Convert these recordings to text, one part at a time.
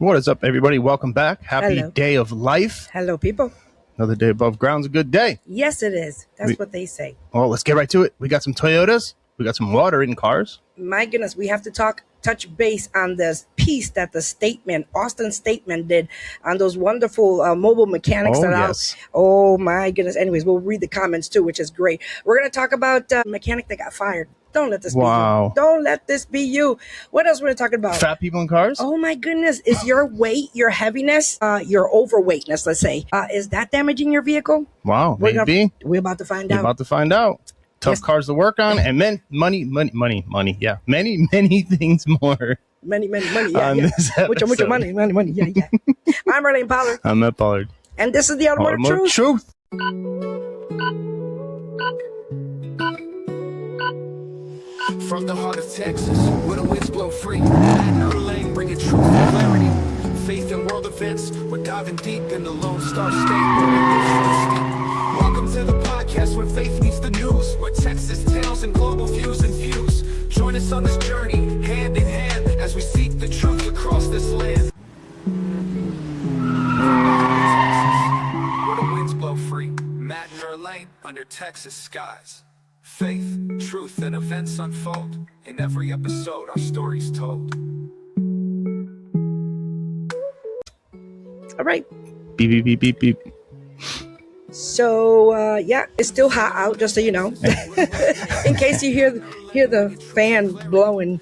What is up, everybody? Welcome back. Happy Hello. day of life. Hello, people. Another day above ground's a good day. Yes, it is. That's what they say. Well, let's get right to it. We got some Toyotas. We got some water in cars. My goodness, we have to touch base on this piece that Austin Statement did on those wonderful mobile mechanics that are yes. out. Oh, my goodness. Anyways, we'll read the comments too, which is great. We're going to talk about a mechanic that got fired. Don't let this be you. Don't let this be you. What else we're talking about? Fat people in cars? Oh, my goodness. Is your weight, your heaviness, your overweightness, let's say, is that damaging your vehicle? Wow, maybe. We're about to find out. We're about to find out. Tough cars to work on, and then money. Yeah, many things more. Many, yeah. Mucho money. Yeah. I'm Arlene Pollard. I'm Matt Pollard. And this is the Automotive Truth. From the heart of Texas, where the winds blow free, Her lane bringing truth and clarity. Faith in world events, we're diving deep in the Lone Star State where we live for steep. Welcome to the podcast where faith meets the news, where Texas tales and global views infuse. Join us on this journey, hand in hand, as we seek the truth across this land. Where the winds blow free, Matt and her lane under Texas skies. Faith, truth, and events unfold. In every episode, our story's told. All right. Beep, beep, beep, beep, beep. So, yeah, it's still hot out, just so you know. In case you hear the fan blowing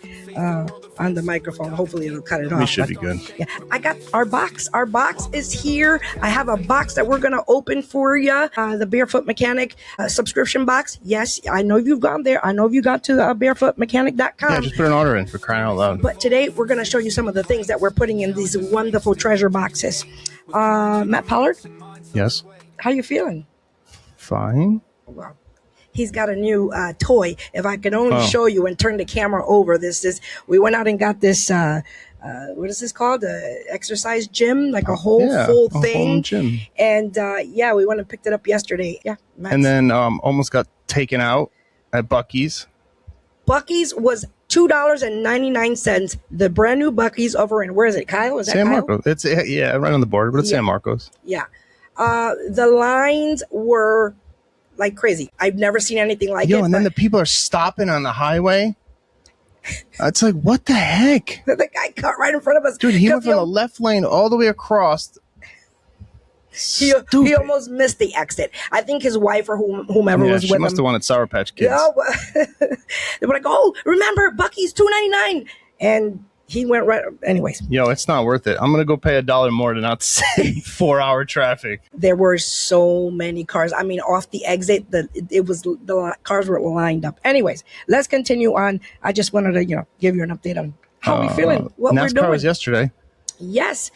on the microphone, hopefully it'll cut it off. We should be good. Yeah, I got our box. Our box is here. I have a box that we're going to open for you. The Barefoot Mechanic subscription box. Yes, I know you've gone there. I know you got to barefootmechanic.com. Yeah, just put an order in for crying out loud. But today we're going to show you some of the things that we're putting in these wonderful treasure boxes. Matt Pollard? Yes. How you feeling? Fine. Well, he's got a new toy. If I could only show you and turn the camera over, we went out and got this. What is this called? Exercise gym, like a whole full thing. Whole gym. And we went and picked it up yesterday. Yeah. And then almost got taken out at Buc-ee's. Buc-ee's was $2.99. The brand new Buc-ee's over in, where is it, Kyle? Is that San Kyle? Marcos. It's right on the border, but it's San Marcos. Yeah. The lines were like crazy. I've never seen anything like it. And then the people are stopping on the highway. It's like, what the heck? The guy cut right in front of us. Dude, he went from the left lane all the way across. He almost missed the exit. I think his wife or whomever was with him. She must have wanted Sour Patch Kids. They were like, oh, remember, Buc-ee's $2.99. And he went right. Anyways. It's not worth it. I'm going to go pay $1 more to not sit 4-hour traffic. There were so many cars. I mean, off the exit, the cars were lined up. Anyways, let's continue on. I just wanted to, give you an update on how we feeling, what NASCAR we're doing. was yesterday. Yes.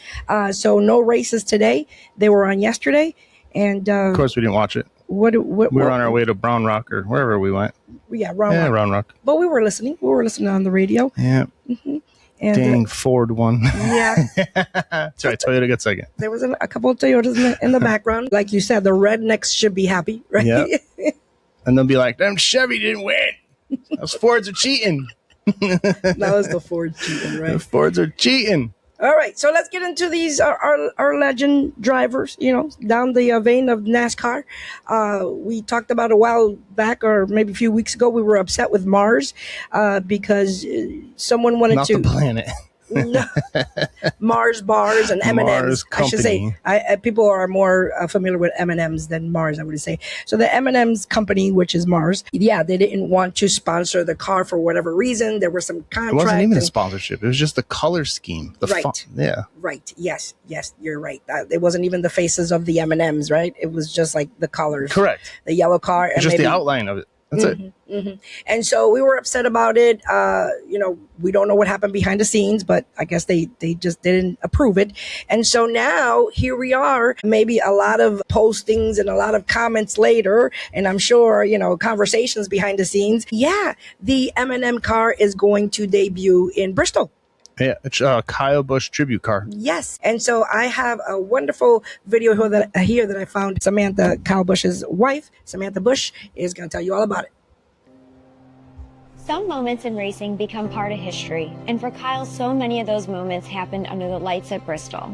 So no races today. They were on yesterday. And of course, we didn't watch it. We were on our way to Brown Rock or wherever we went. Yeah, Round Rock. But we were listening. We were listening on the radio. Yeah. Mm-hmm. And dang, Ford won. Yeah. That's right. Toyota got second. There was a couple of Toyotas in the background. Like you said, the rednecks should be happy, right? Yeah. And they'll be like, them Chevy didn't win. Those Fords are cheating. That was the Ford cheating, right? The Fords are cheating. All right, so let's get into these our legend drivers, down the vein of NASCAR. We talked about a while back, or maybe a few weeks ago, we were upset with Mars because someone wanted Not the planet. Mars bars and M&Ms. I should say, people are more familiar with M&Ms than Mars, I would say. So the M&Ms company, which is Mars, they didn't want to sponsor the car for whatever reason. There were some contracts. It wasn't even a sponsorship. It was just the color scheme. Right. Yeah. Right. Yes, you're right. It wasn't even the faces of the M&Ms, right? It was just like the colors. Correct. The yellow car. It's just the outline of it. That's it. Mm-hmm. And so we were upset about it. We don't know what happened behind the scenes, but I guess they just didn't approve it. And so now here we are, maybe a lot of postings and a lot of comments later, and I'm sure, conversations behind the scenes. Yeah, the M&M car is going to debut in Bristol. Yeah, it's a Kyle Busch tribute car. Yes. And so I have a wonderful video here that I found. Samantha, Kyle Busch's wife, Samantha Busch, is going to tell you all about it. Some moments in racing become part of history, and for Kyle, so many of those moments happened under the lights at Bristol.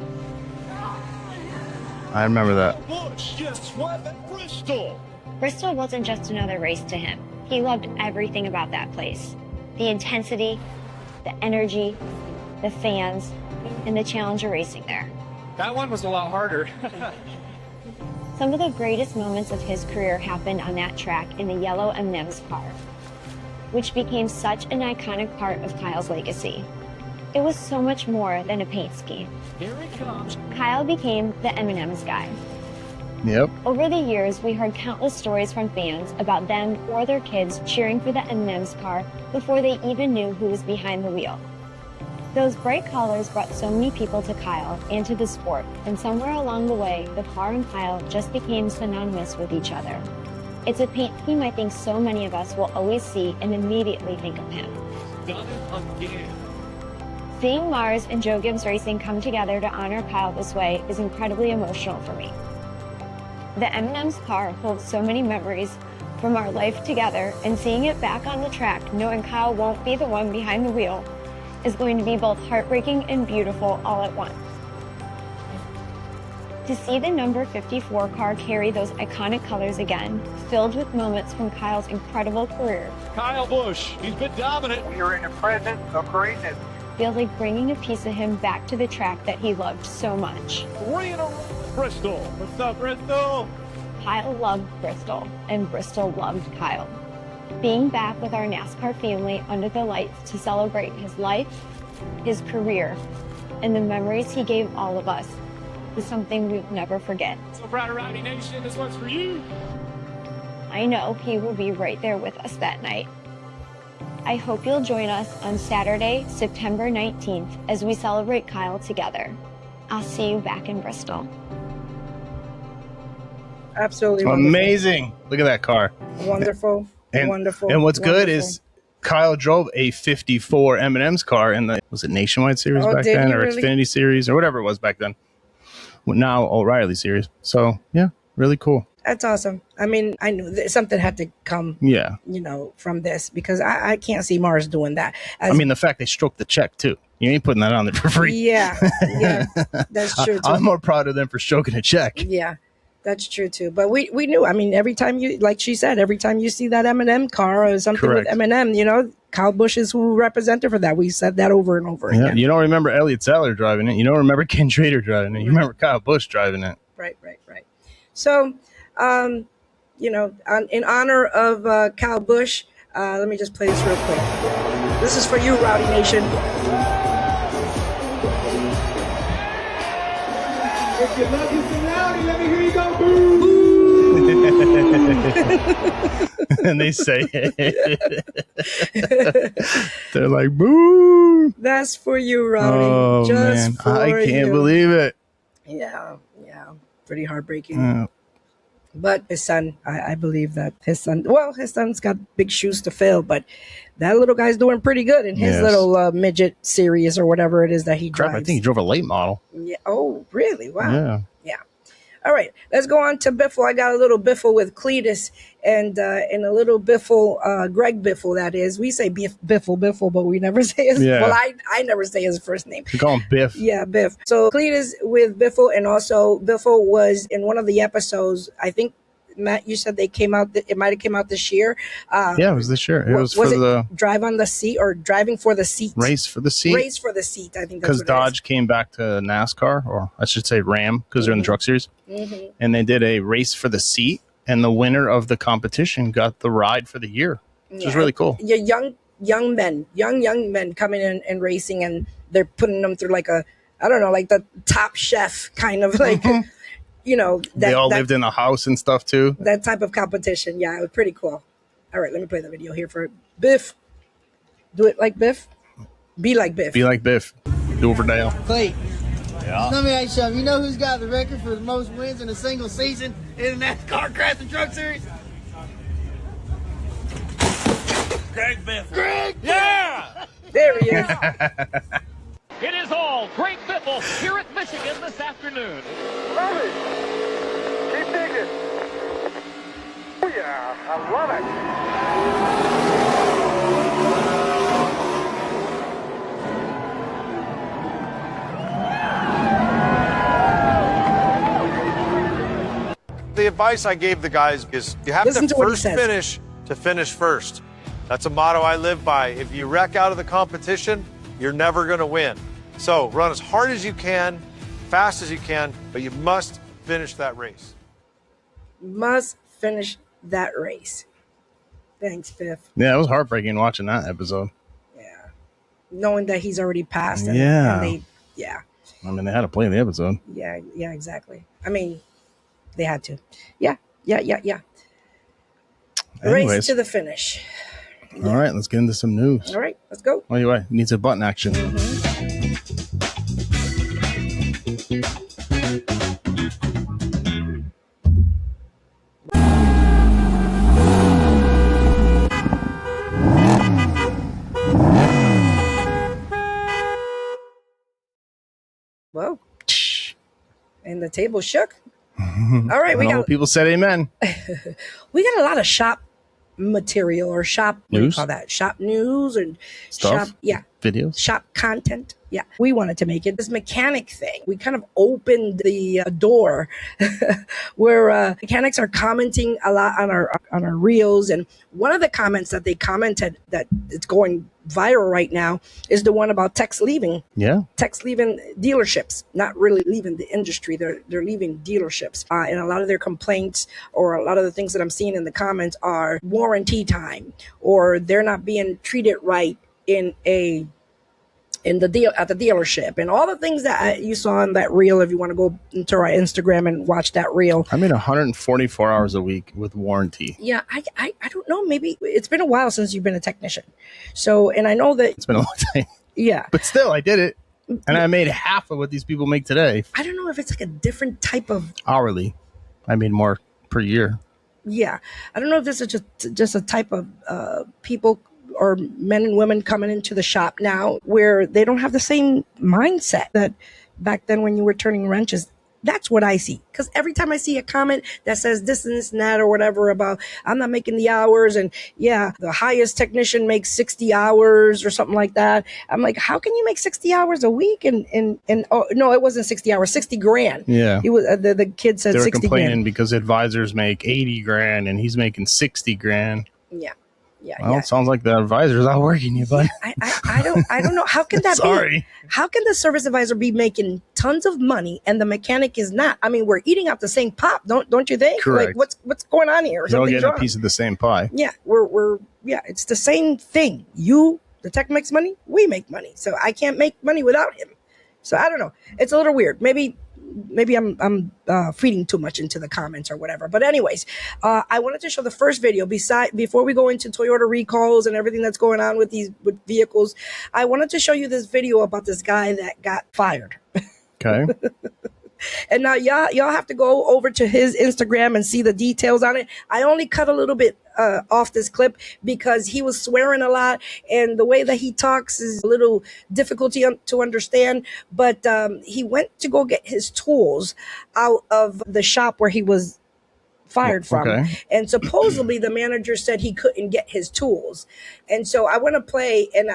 I remember that. Busch just swept Bristol. Bristol wasn't just another race to him. He loved everything about that place. The intensity, the energy, the fans, and the challenge of racing there. That one was a lot harder. Some of the greatest moments of his career happened on that track in the yellow M&M's car, which became such an iconic part of Kyle's legacy. It was so much more than a paint scheme. Here it comes. Kyle became the M&M's guy. Yep. Over the years, we heard countless stories from fans about them or their kids cheering for the M&M's car before they even knew who was behind the wheel. Those bright colors brought so many people to Kyle and to the sport, and somewhere along the way, the car and Kyle just became synonymous with each other. It's a paint scheme I think so many of us will always see and immediately think of him. Done it again. Seeing Mars and Joe Gibbs Racing come together to honor Kyle this way is incredibly emotional for me. The M&M's car holds so many memories from our life together, and seeing it back on the track, knowing Kyle won't be the one behind the wheel, is going to be both heartbreaking and beautiful all at once. To see the number 54 car carry those iconic colors again, filled with moments from Kyle's incredible career, Kyle Busch, he's been dominant. We are in the presence of greatness. feels like bringing a piece of him back to the track that he loved so much. 3 in a row at Bristol. What's up, Bristol? Kyle loved Bristol, and Bristol loved Kyle. Being back with our NASCAR family under the lights to celebrate his life, his career, and the memories he gave all of us is something we'll never forget. So proud of Rowdy Nation. This one's for you. I know he will be right there with us that night. I hope you'll join us on Saturday, September 19th, as we celebrate Kyle together. I'll see you back in Bristol. Absolutely wonderful. Amazing. Look at that car. Wonderful. And, wonderful. And what's good wonderful. is Kyle drove a 54 M&M's car in the, was it Nationwide Series back did then, he or really? Xfinity Series, or whatever it was back then. Well, now O'Reilly Series. So, yeah, really cool. That's awesome. I mean, I knew that something had to come, Yeah. you know, from this, because I can't see Mars doing that. I mean, the fact they stroked the check, too. You ain't putting that on there for free. Yeah, that's true, too. I'm more proud of them for stroking a check. Yeah, that's true too. But we knew. I mean, every time you, like she said, every time you see that M&M car or something Correct. with M&M, you know, Kyle Busch is who represented for that. We said that over and over Yeah, again. you don't remember Elliott Sadler driving it. You don't remember Ken Trader driving it. You remember Kyle Busch driving it. Right. So, you know, in honor of Kyle Busch, let me just play this real quick. This is for you, Rowdy Nation. If you love you some Rowdy, let me hear you go boo. And they say it. They're like, boo. That's for you, Rowdy. Oh, Just man. for I can't you. believe it. Yeah. Pretty heartbreaking. But his son, I believe that his son's got big shoes to fill, but that little guy's doing pretty good in his Yes. little midget series or whatever it is that he Crap, drives. I think he drove a late model. Yeah. Oh, really? Wow. Yeah. All right, let's go on to Biffle. I got a little Biffle with Cletus and a little Biffle, Greg Biffle, that is. We say Biffle, but we never say his. Yeah. Well, I never say his first name. You call him Biff. Yeah, Biff. So Cletus with Biffle, and also Biffle was in one of the episodes. I think, Matt, you said they came out. It might have came out this year. Yeah, it was this year. It was for it the Drive on the Seat or Driving for the Seat? race for the seat. Race for the Seat. I think that's Because what it is. Dodge came back to NASCAR, or I should say Ram, because they're in the truck series. Mm-hmm. And they did a race for the seat, and the winner of the competition got the ride for the year, which was really cool. Yeah, young men coming in and racing, and they're putting them through like like the Top Chef kind of like, you know. They all lived in a house and stuff too. That type of competition. Yeah, it was pretty cool. All right, let me play the video here for Biff. Do it like Biff. Be like Biff. Be like Biff. Doverdale. Clay, let me ask you something. You know who's got the record for the most wins in a single season in the NASCAR Crash and Truck Series? Greg Biff. Greg! Yeah! There he is. It is all Greg Biffle here at Michigan this afternoon. Love it. Keep digging. Oh yeah, I love it. The advice I gave the guys is you have Listen to to what he first says. finish to finish first. That's a motto I live by. If you wreck out of the competition, you're never going to win. So run as hard as you can, fast as you can, but you must finish that race. Must finish that race. Thanks, Biff. Yeah, it was heartbreaking watching that episode. Yeah. Knowing that he's already passed. And, Yeah. And they, yeah. I mean, they had to play the episode. Yeah, exactly. I mean, they had to. Yeah. Race Anyways. to the finish. All right, let's get into some news. All right, let's go. Oh, you right. Needs a button action. Whoa. And the table shook. All right, All the people said amen. we got a lot of shop material or shop what do you News? call that? Shop news and Stuff? shop Videos. shop content. Yeah, we wanted to make it this mechanic thing. We kind of opened the door where mechanics are commenting a lot on our reels, and one of the comments that they commented that it's going viral right now is the one about techs leaving. Yeah. Techs leaving dealerships, not really leaving the industry. They're leaving dealerships, and a lot of their complaints or a lot of the things that I'm seeing in the comments are warranty time, or they're not being treated right at the dealership, and all the things that you saw in that reel. If you want to go into our Instagram and watch that reel, I mean, 144 hours a week with warranty. yeah, I don't know. Maybe it's been a while since you've been a technician, so and I know that It's been a long time, yeah. but still, I did it, and I made half of what these people make today I don't know if it's like a different type of hourly. I made more per year. yeah. I don't know if this is just a type of people or men and women coming into the shop now where they don't have the same mindset that back then when you were turning wrenches. That's what I see. Because every time I see a comment that says this and this and that or whatever about I'm not making the hours, and yeah, the highest technician makes 60 hours or something like that. I'm like, how can you make 60 hours a week? And oh no, it wasn't 60 hours, 60 grand. Yeah. He was the kid said They were 60 complaining grand. because advisors make 80 grand and he's making 60 grand. Yeah. Well, it sounds like the advisor's not working you, bud. I don't know. How can that Sorry. be? How can the service advisor be making tons of money and the mechanic is not? I mean, we're eating out the same pot, don't you think? Correct. Like what's going on here? You're all Something's getting a wrong. piece of the same pie. Yeah, we're it's the same thing. The tech makes money, we make money. So I can't make money without him. So I don't know. It's a little weird. Maybe I'm feeding too much into the comments or whatever. But anyways, I wanted to show the first video before we go into Toyota recalls and everything that's going on with with vehicles. I wanted to show you this video about this guy that got fired. Okay. And now y'all have to go over to his Instagram and see the details on it. I only cut a little bit off this clip because he was swearing a lot, and the way that he talks is a little difficult to understand. But he went to go get his tools out of the shop where he was fired from. Okay. And supposedly the manager said he couldn't get his tools. And so I want to play, and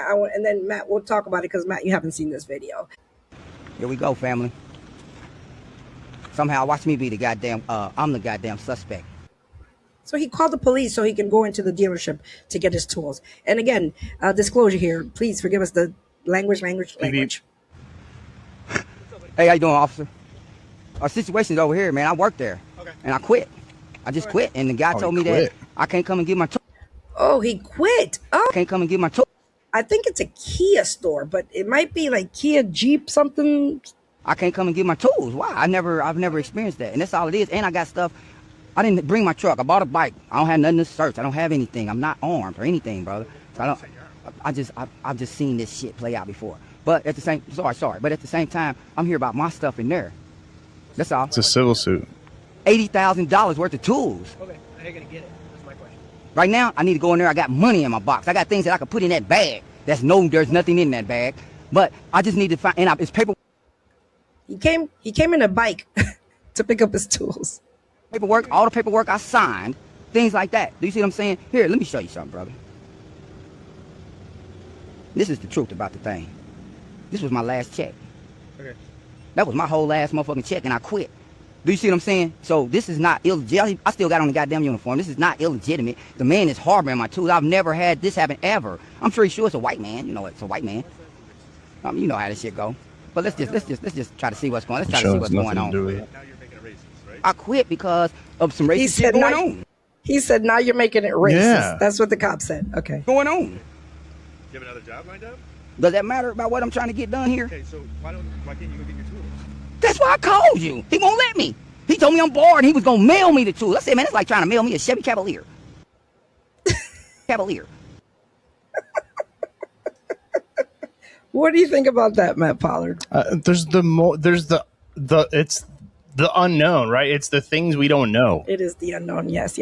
then Matt, we'll talk about it because Matt, you haven't seen this video. Here we go, family. Somehow, watch me be the goddamn, I'm the goddamn suspect. So he called the police so he can go into the dealership to get his tools. And again, disclosure here, please forgive us the language. Hey, how you doing, officer? Our situation's over here, man. I work there. Okay. And I quit. I just quit. And the guy told me that I can't come and get my tools. Oh, he quit. Oh, I can't come and get my tools. I think it's a Kia store, but it might be like Kia Jeep something. I can't come and get my tools. Why? I've never experienced that. And that's all it is. And I got stuff. I didn't bring my truck. I bought a bike. I don't have nothing to search. I don't have anything. I'm not armed or anything, brother. So I've just seen this shit play out before. But at the same, sorry. But at the same time, I'm here about my stuff in there. That's all. It's a civil suit. $80,000 worth of tools. Okay, how are you gonna get it? That's my question. Right now, I need to go in there. I got money in my box. I got things that I can put in that bag. There's nothing in that bag. But I just need to find, and it's paper. He came in a bike to pick up his tools. Paperwork, all the paperwork I signed, things like that. Do you see what I'm saying? Here, let me show you something, brother. This is the truth about the thing. This was my last check. Okay. That was my whole last motherfucking check, and I quit. Do you see what I'm saying? So this is not illegitimate. I still got on the goddamn uniform. This is not illegitimate. The man is harboring my tools. I've never had this happen ever. I'm pretty sure it's a white man. You know, it's a white man. You know how this shit go. But let's just try to see what's going on. Let's try to see what's going on. Now you're making it racist, right? I quit because of some racist shit going on. He said, now you're making it racist. Yeah. That's what the cop said. Okay. Going on. You have another job lined up? Does that matter about what I'm trying to get done here? Okay, so why can't you go get your tools? That's why I called you. He won't let me. He told me I'm bored and he was gonna mail me the tools. I said, man, it's like trying to mail me a Chevy Cavalier. Cavalier. What do you think about that, Matt Pollard? There's the unknown, right? It's the things we don't know. It is the unknown. Yes.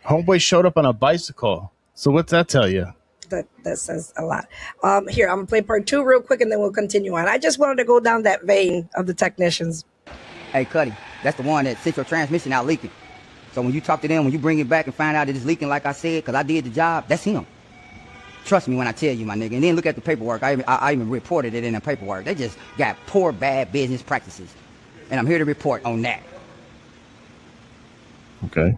Homeboy showed up on a bicycle. So what's that tell you? That says a lot. Here, I'm gonna play part 2 real quick and then we'll continue on. I just wanted to go down that vein of the technicians. Hey, Cuddy, that's the one that sent your transmission out leaking. So when you talk to them, when you bring it back and find out that it's leaking like I said, because I did the job, that's him. Trust me when I tell you, my nigga. And then look at the paperwork. I even reported it in the paperwork. They just got poor, bad business practices. And I'm here to report on that. Okay.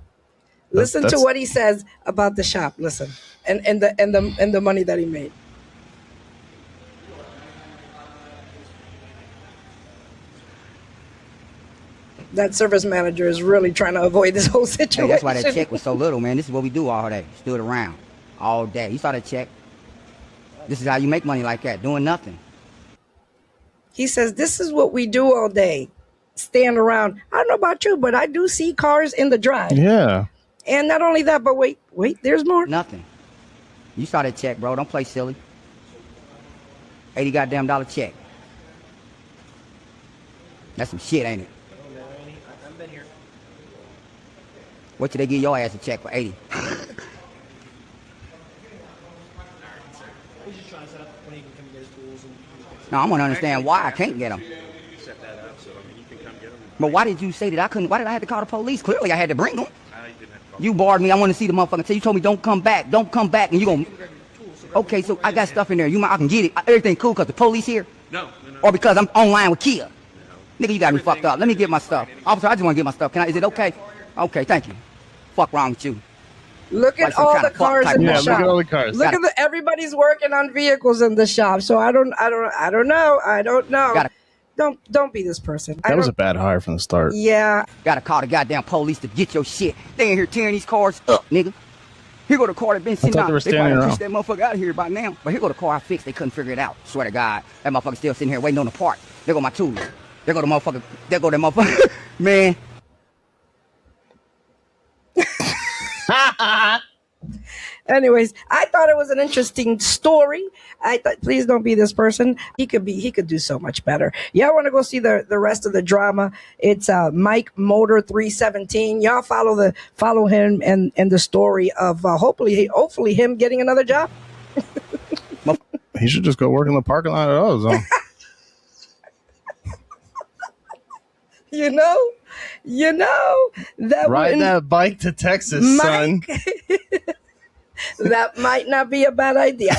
Listen to what he says about the shop. Listen, and the money that he made. That service manager is really trying to avoid this whole situation. Hey, that's why that check was so little, man. This is what we do all day. Stood around all day. You saw that check? This is how you make money like that, doing nothing. He says, this is what we do all day. Stand around. I don't know about you, but I do see cars in the drive. Yeah. And not only that, but wait, there's more. Nothing. You saw that check, bro. Don't play silly. $80 goddamn check. That's some shit, ain't it? I've been here. What should they give your ass a check for 80? No, I want to understand why I can't get them. Set that up so you can come get them. But why did you say that I couldn't? Why did I have to call the police? Clearly, I had to bring them. You barred me. I want to see the motherfucker. So you told me don't come back, and you gonna. Okay, so I got stuff in there. I can get it. Everything cool because the police here? No. Or because I'm online with Kia? Nigga, you got me fucked up. Let me get my stuff. Officer, I just want to get my stuff. Is it okay? Okay, thank you. Fuck wrong with you. Look at all the cars in the shop. Look at all the cars. Look at everybody's working on vehicles in the shop. So I don't know. Don't be this person. That was a bad hire from the start. Yeah. Gotta call the goddamn police to get your shit. They in here tearing these cars up, nigga. Here go the car that been sitting out. They probably pushed that motherfucker out of here by now. But here go the car I fixed. They couldn't figure it out. Swear to God. That motherfucker still sitting here waiting on the part. There go my tools. There go the motherfucker. There go that motherfucker. Man. Anyways, I thought it was an interesting story. I thought, please don't be this person. He could do so much better. Y'all want to go see the rest of the drama? It's Mike Motor 317. Y'all follow him and the story of hopefully him getting another job. He should just go work in the parking lot at AutoZone. You know that ride that bike to Texas, son. That might not be a bad idea.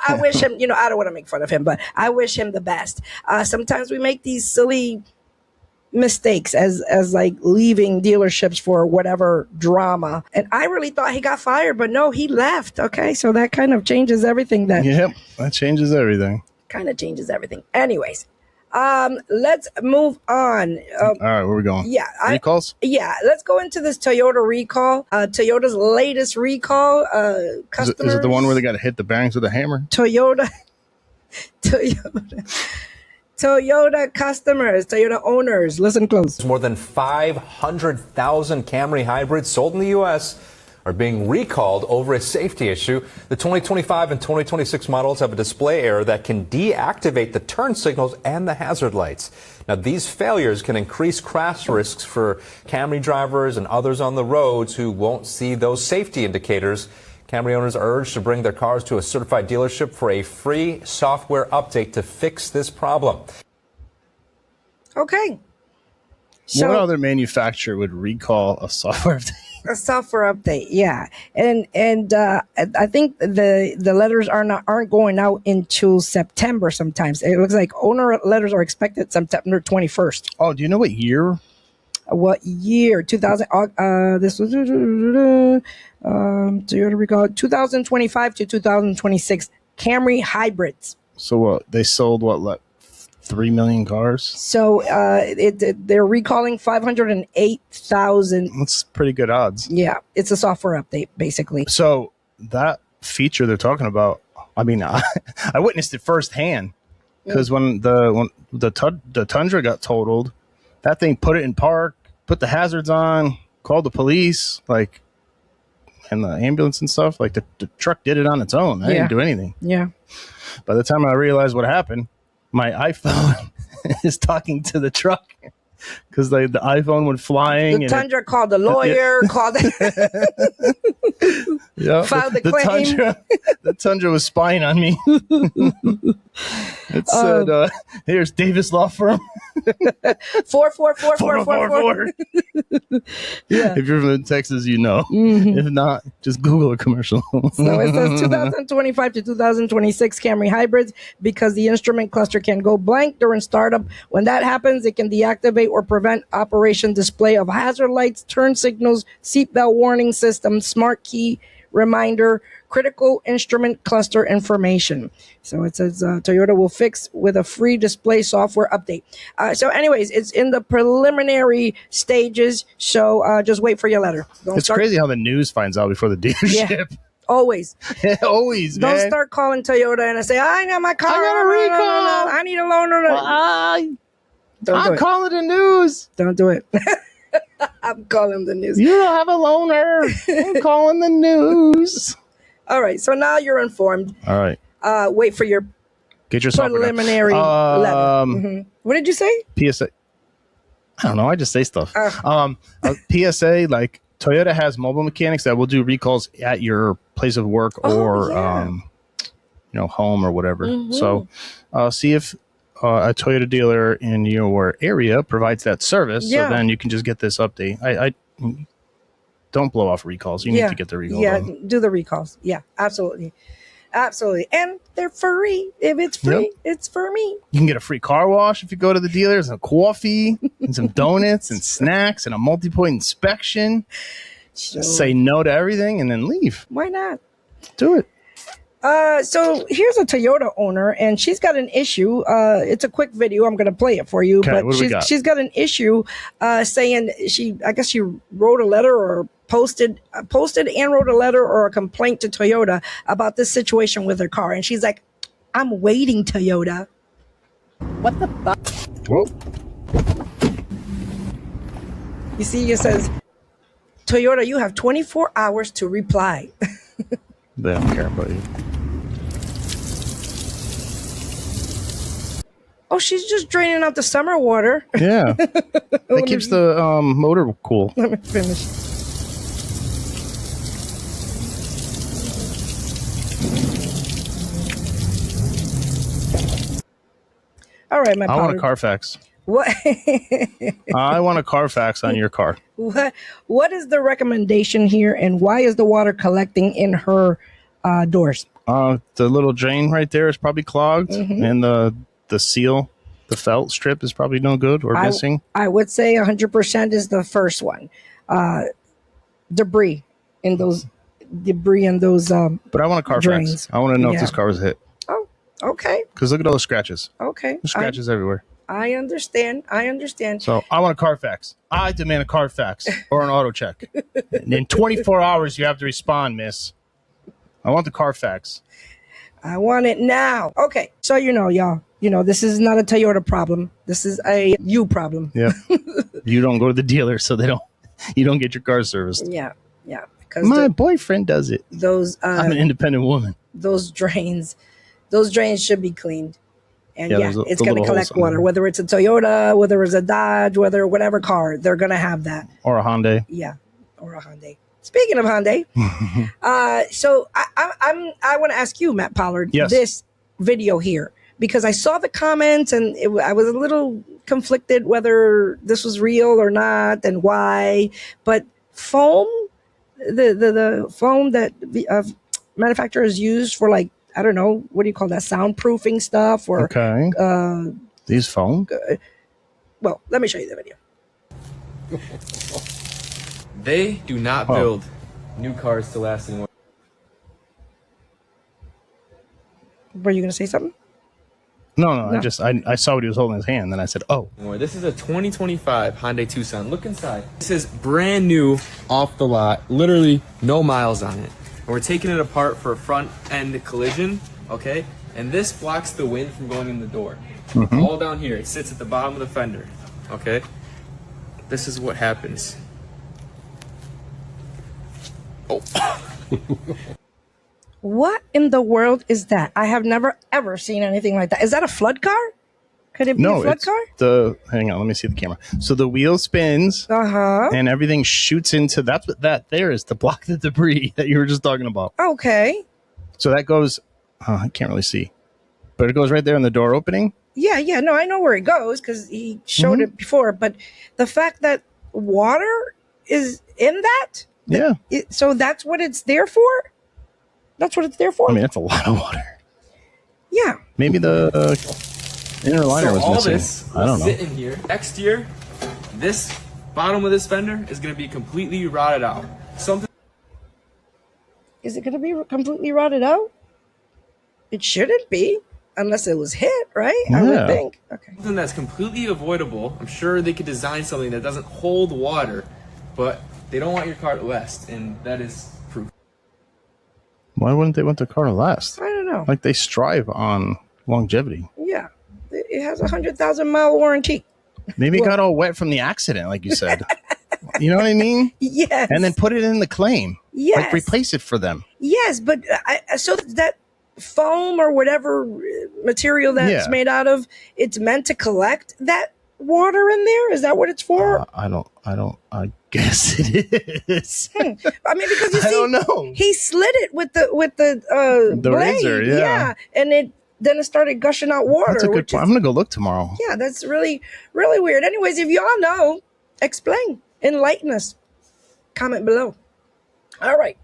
I wish him, I don't want to make fun of him, but I wish him the best. Sometimes we make these silly mistakes as like leaving dealerships for whatever drama. And I really thought he got fired, but no, he left. Okay. So that kind of changes everything. Yep. That changes everything. Kind of changes everything. Anyways. Let's move on. All right, where are we going? Yeah. Recalls? Let's go into this Toyota recall. Toyota's latest recall. Customers. Is it the one where they got to hit the bearings with a hammer? Toyota customers, Toyota owners, listen close. More than 500,000 Camry hybrids sold in the U.S. are being recalled over a safety issue. The 2025 and 2026 models have a display error that can deactivate the turn signals and the hazard lights. Now, these failures can increase crash risks for Camry drivers and others on the roads who won't see those safety indicators. Camry owners are urged to bring their cars to a certified dealership for a free software update to fix this problem. Okay. What other manufacturer would recall a software update? A software update, yeah, and I think the letters aren't going out until September. Sometimes it looks like owner letters are expected September 21st. Oh, do you know what year? What year? 2000. This was Toyota recall 2025 to 2026 Camry hybrids. So what? They sold what? Like 3 million cars. So they're recalling 508,000. That's pretty good odds. Yeah, it's a software update basically. So that feature they're talking about, I mean, I witnessed it firsthand because when the Tundra got totaled, that thing put it in park, put the hazards on, called the police, like, and the ambulance and stuff. Like the truck did it on its own. I didn't do anything. Yeah. By the time I realized what happened, my iPhone is talking to the truck because the iPhone went flying. The Tundra called the lawyer, called filed the claim. The Tundra was spying on me. It said, here's Davis Law Firm. 4444444. Yeah. If you're from Texas, you know. Mm-hmm. If not, just Google a commercial. So it says 2025 to 2026 Camry hybrids because the instrument cluster can go blank during startup. When that happens, it can deactivate or prevent operation display of hazard lights, turn signals, seatbelt warning system, smart key reminder, critical instrument cluster information. So it says Toyota will fix with a free display software update. So anyways, it's in the preliminary stages. So just wait for your letter. It's crazy how the news finds out before the dealership. Yeah. Always. Always, Don't man. start calling Toyota and say, I got my car. I got a recall. I need a loaner. I'm calling the news. Don't do it. I'm calling the news. You don't have a loaner. I'm calling the news. All right. So now you're informed. All right. Wait for your Get your preliminary letter. Mm-hmm. What did you say? PSA. I don't know. I just say stuff. PSA, like Toyota has mobile mechanics that will do recalls at your place of work or home or whatever. Mm-hmm. So see if a Toyota dealer in your area provides that service. So then you can just get this update. I don't blow off recalls. You need to get the recall done. Do the recalls. Yeah, absolutely. Absolutely. And they're free. If it's free, it's for me. You can get a free car wash if you go to the dealers, and coffee and some donuts and snacks and a multi-point inspection. Say no to everything and then leave. Why not? Do it. So here's a Toyota owner, and she's got an issue. It's a quick video. I'm going to play it for you, okay, but she's got an issue saying she wrote a letter or posted and wrote a letter or a complaint to Toyota about this situation with her car, and she's like, "I'm waiting, Toyota." What the fuck? Whoa. You see, it says, "Toyota, you have 24 hours to reply." They don't care about you. Oh, she's just draining out the summer water. Yeah. That keeps the motor cool. Let me finish. All right, I want a Carfax. What? I want a Carfax on your car. What is the recommendation here, and why is the water collecting in her doors? The little drain right there is probably clogged, and the seal, the felt strip, is probably no good or missing. I would say 100% is the first one. Debris in those. But I want a Carfax. Drains. I want to know if this car was hit. Oh, okay. Because look at all the scratches. Okay. There's scratches everywhere. I understand. So I want a Carfax. I demand a Carfax or an auto check. And in 24 hours, you have to respond, miss. I want the Carfax. I want it now. Okay. So, y'all, this is not a Toyota problem. This is a you problem. Yeah. You don't go to the dealer, so you don't get your car serviced. Yeah. Yeah. Because my boyfriend does it. I'm an independent woman. Those drains should be cleaned. And it's going to collect water, whether it's a Toyota, whether it's a Dodge, whatever car, they're going to have that. Or a Hyundai. Yeah. Or a Hyundai. Speaking of Hyundai, so I want to ask you, Matt Pollard, this video here, because I saw the comments and I was a little conflicted whether this was real or not and why. But foam the foam that the manufacturers use for, like, I don't know, what do you call that, soundproofing stuff, or these foam. Well, let me show you the video. They do not build new cars to last anymore. Were you gonna say something? No. I saw what he was holding in his hand, then I said, "Oh." This is a 2025 Hyundai Tucson. Look inside. This is brand new, off the lot, literally no miles on it. And we're taking it apart for a front end collision, okay? And this blocks the wind from going in the door. All down here, it sits at the bottom of the fender, okay? This is what happens. Oh. What in the world is that? I have never ever seen anything like that. Is that a flood car? Could it be a flood car? Hang on, let me see the camera. So the wheel spins, and everything shoots into that there is to block the debris that you were just talking about. Okay. So that goes, I can't really see, but it goes right there in the door opening. Yeah, no, I know where it goes because he showed it before. But the fact that water is in that, so that's what it's there for. That's what it's there for. I mean, that's a lot of water. Yeah. Maybe the inner liner was missing. This I don't know. Sit in here. Next year, this bottom of this fender is going to be completely rotted out. Is it going to be completely rotted out? It shouldn't be, unless it was hit, right? I would think. Okay. Something that's completely avoidable. I'm sure they could design something that doesn't hold water, but they don't want your car to last, and that is proof. Why wouldn't they want the car to last? I don't know. Like, they strive on longevity. Yeah. It has a 100,000-mile warranty. Maybe it got all wet from the accident, like you said. You know what I mean? Yes. And then put it in the claim. Yes. Like, replace it for them. Yes, but so that foam or whatever material that's made out of, it's meant to collect that water in there? Is that what it's for? I guess it is. I mean, because you see, I don't know. He slid it with the blade, razor, yeah. And then it started gushing out water. That's a good point. I'm gonna go look tomorrow. Yeah, that's really, really weird. Anyways, if y'all know, explain, enlighten us. Comment below. All right,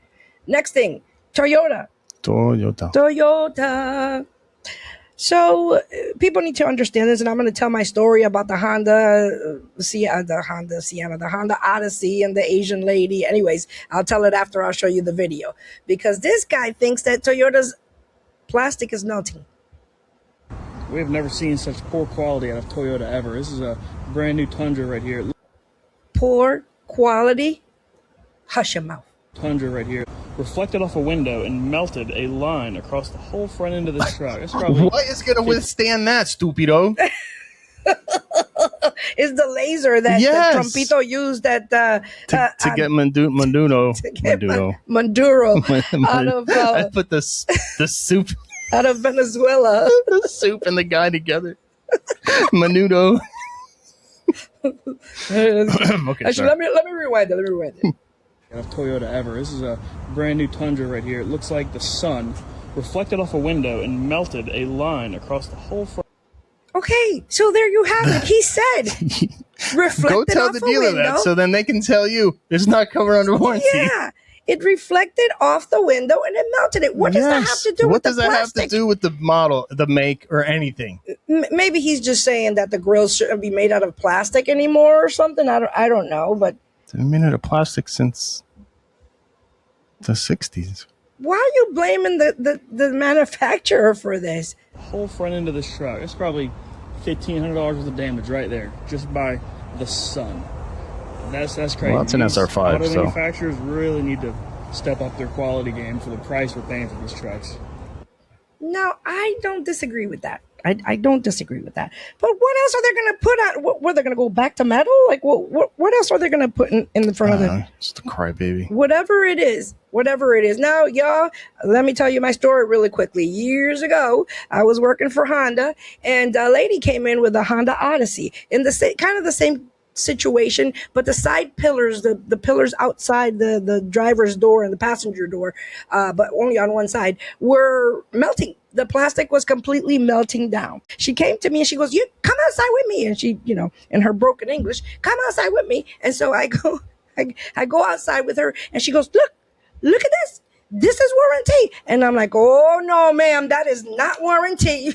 next thing, Toyota. So people need to understand this, and I'm going to tell my story about the Honda Odyssey and the Asian lady. Anyways, I'll tell it after I'll show you the video, because this guy thinks that Toyota's plastic is melting. We have never seen such poor quality out of Toyota ever. This is a brand new Tundra right here. Poor quality? Hush your mouth. Tundra right here. Reflected off a window and melted a line across the whole front end of this truck. It's probably what is going to withstand that, stupido? Is the laser that Trumpito used at to get Maduro out of I put the soup out of Venezuela. The soup and the guy together. Menudo. Okay, actually, let me rewind it. Of Toyota ever. This is a brand new Tundra right here. It looks like the sun reflected off a window and melted a line across the whole front. Okay, so there you have it. He said reflected Go tell off the a dealer window. that, so then they can tell you it's not covered under warranty. Yeah, it reflected off the window and it melted it. What does that have to do with the plastic? What does that have to do with the model, the make, or anything? Maybe he's just saying that the grills shouldn't be made out of plastic anymore or something. I don't know, but they've been made out of plastic since the 60s. Why are you blaming the manufacturer for this? The whole front end of this truck. It's probably $1,500 worth of damage right there, just by the sun. That's crazy. Well, that's an SR5. Auto manufacturers really need to step up their quality game for the price we're paying for these trucks. No, I don't disagree with that. I don't disagree with that. But what else are they going to put on? What they're going to go back to metal? Like what else are they going to put in the front of it? Just a crybaby. Whatever it is. Now, y'all, let me tell you my story really quickly. Years ago, I was working for Honda, and a lady came in with a Honda Odyssey in the kind of the same situation, but the side pillars, the pillars outside the driver's door and the passenger door, but only on one side, were melting. The plastic was completely melting down. She came to me and she goes, "You come outside with me." And she, in her broken English, "Come outside with me." And so I go I go outside with her, and she goes, look at this. This is warranty. And I'm like, oh, no, ma'am, that is not warranty.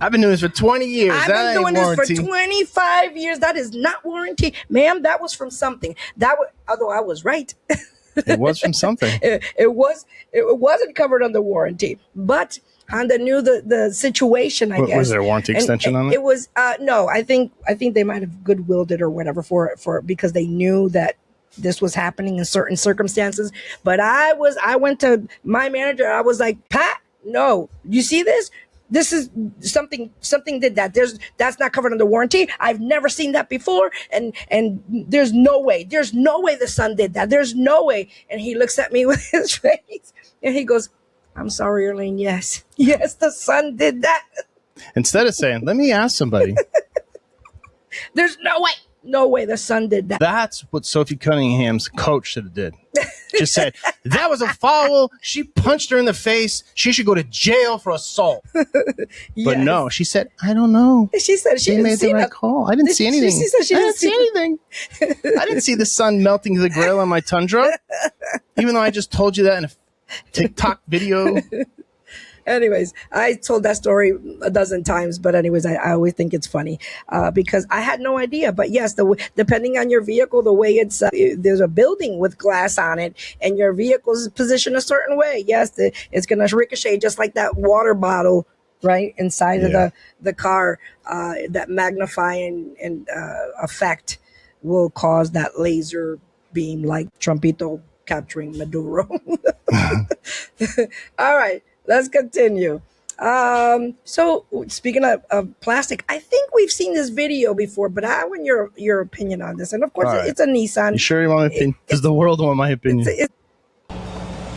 I've been doing this for 20 years. I've been doing this for 25 years. That is not warranty. Ma'am, that was from something. Although I was right. It was from something. It wasn't covered under warranty. But Honda knew the situation, I guess. Was there a warranty extension on it? It was, no, I think they might have goodwilled it or whatever for because they knew that this was happening in certain circumstances. But I went to my manager. I was like, Pat, no, you see this? This is something did that. That's not covered under warranty. I've never seen that before. And there's no way the son did that. There's no way. And he looks at me with his face and he goes, I'm sorry, Erlene. Yes, the son did that. Instead of saying, let me ask somebody. There's no way the son did that. That's what Sophie Cunningham's coach should have did. Just said, that was a foul. She punched her in the face. She should go to jail for assault. Yes. But no, she said, I don't know. She said she made the right call. I didn't see anything. She said she didn't see anything. I didn't see the sun melting the grill on my Tundra, even though I just told you that in a TikTok video. Anyways, I told that story a dozen times, but anyways, I always think it's funny because I had no idea. But yes, depending on your vehicle, the way it's there's a building with glass on it, and your vehicle's positioned a certain way. Yes, it's going to ricochet just like that water bottle, right inside of the car. That magnifying and effect will cause that laser beam, like Trumpito capturing Maduro. All right. Let's continue. So speaking of plastic, I think we've seen this video before, but I want your opinion on this. And of course, it's a Nissan. You sure you want my opinion? Does the world want my opinion?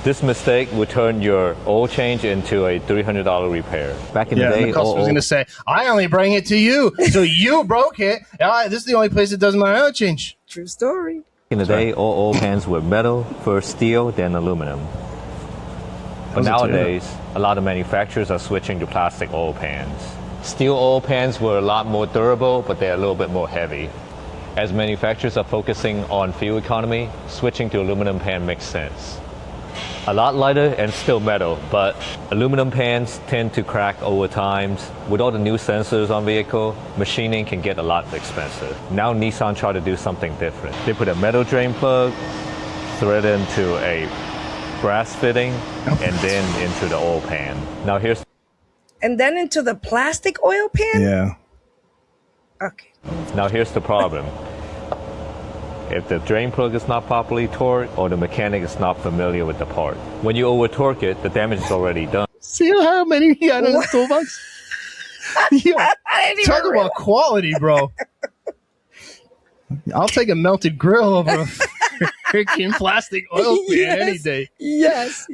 This mistake would turn your oil change into a $300 repair. Back in the day, the customer was going to say, I only bring it to you, so you broke it. This is the only place that does my oil change. True story. In the day, all oil pans were metal, first steel, then aluminum. But nowadays, a lot of manufacturers are switching to plastic oil pans. Steel oil pans were a lot more durable, but they're a little bit more heavy. As manufacturers are focusing on fuel economy, switching to aluminum pan makes sense. A lot lighter and still metal, but aluminum pans tend to crack over time. With all the new sensors on vehicle, machining can get a lot expensive. Now Nissan tried to do something different. They put a metal drain plug, thread into a brass fitting, and then into the oil pan. Now here's... And then into the plastic oil pan? Yeah. Okay. Now here's the problem. If the drain plug is not properly torqued or the mechanic is not familiar with the part, when you over torque it, the damage is already done. See how many he had in his toolbox? Talk about quality, bro. I'll take a melted grill over a freaking plastic oil pan any day. Yes.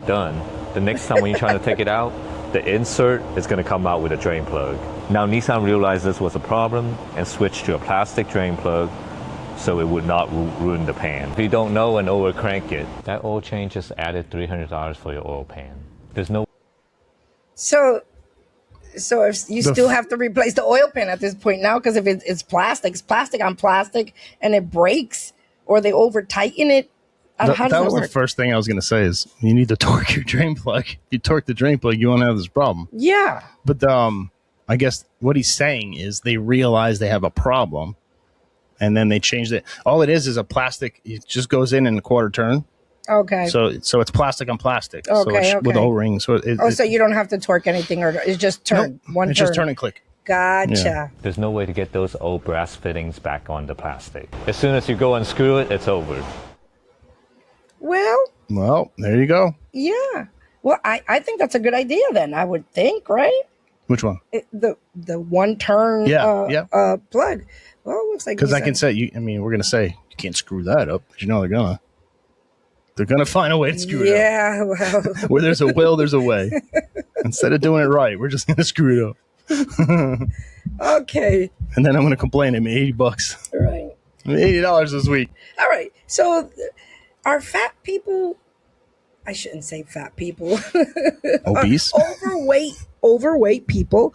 Done. The next time when you're trying to take it out, the insert is going to come out with a drain plug. Now Nissan realized this was a problem and switched to a plastic drain plug so it would not ruin the pan. If you don't know and over crank it, that oil change just added $300 for your oil pan. There's no... So if you still have to replace the oil pan at this point now, because if it's plastic on plastic and it breaks or they over tighten it, how does that was work? The first thing I was going to say is you need to torque your drain plug. If you torque the drain plug, you won't have this problem. Yeah. But I guess what he's saying is they realize they have a problem and then they changed it. All it is a plastic. It just goes in a quarter turn. Okay. So it's plastic on plastic. Okay, so with O-ring. So so you don't have to torque anything, or it's just turn one turn. It's just turn and click. Gotcha. Yeah. There's no way to get those old brass fittings back on the plastic. As soon as you go unscrew it, it's over. Well, there you go. Yeah. Well, I think that's a good idea then, I would think, right? Which one? The one turn plug. Well, it looks like because I can say we're gonna say you can't screw that up, but they're gonna find a way to screw it up. Yeah, well, where there's a will, there's a way. Instead of doing it right, we're just gonna screw it up. Okay. And then I'm gonna complain. I made $80. Right. $80 this week. All right. So, are fat people? I shouldn't say fat people. Obese. Overweight people.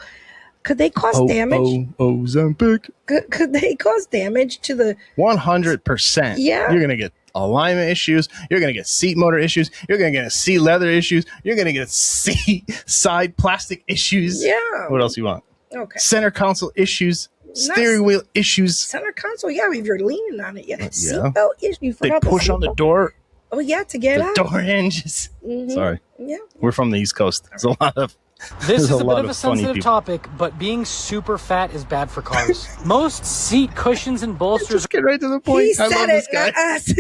Could they cause damage? Ozempic. Could they cause damage to the 100%? Yeah. You're gonna get alignment issues. You're gonna get seat motor issues. You're gonna get seat leather issues. You're gonna get seat side plastic issues. Yeah. What else you want? Okay. Center console issues. Steering wheel issues. Center console, yeah, if you're leaning on it, yeah. Yeah. Seatbelt issues. They push on the door. Oh yeah, to get out. The door hinges. Sorry. Yeah. We're from the East Coast. There's a lot of This is a bit lot of a funny sensitive people. topic, but being super fat is bad for cars. Most seat cushions and bolsters. Just get right to the point. He I said love it, this guy. not us.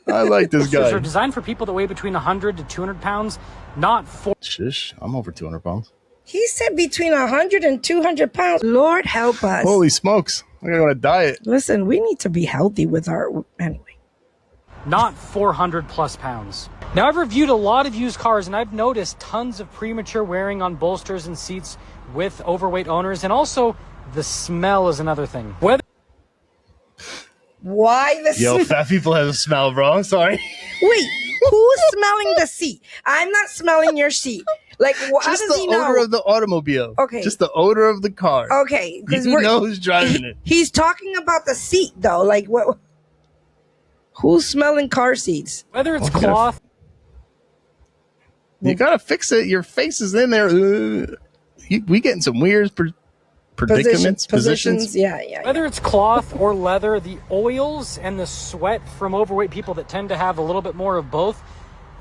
I like this Bolsters guy. are designed for people that weigh between 100 to 200 pounds, not for. Shish, I'm over 200 pounds. He said between 100 and 200 pounds. Lord help us. Holy smokes. I gotta go on a diet. Listen, we need to be healthy with our anyway. Not 400 plus pounds. Now, I've reviewed a lot of used cars, and I've noticed tons of premature wearing on bolsters and seats with overweight owners, and also the smell is another thing. Why the Yo, fat people have a smell, bro. I'm sorry. Wait, who's smelling the seat? I'm not smelling your seat. Like, how Just does the he know? odor of the automobile. Okay. Just the odor of the car. Okay, because You know who's driving it. He's talking about the seat, though. Like, what? Who's smelling car seats? Whether it's cloth. You gotta fix it. Your face is in there. We getting some weird predicaments, positions. Yeah. Whether it's cloth or leather, the oils and the sweat from overweight people that tend to have a little bit more of both,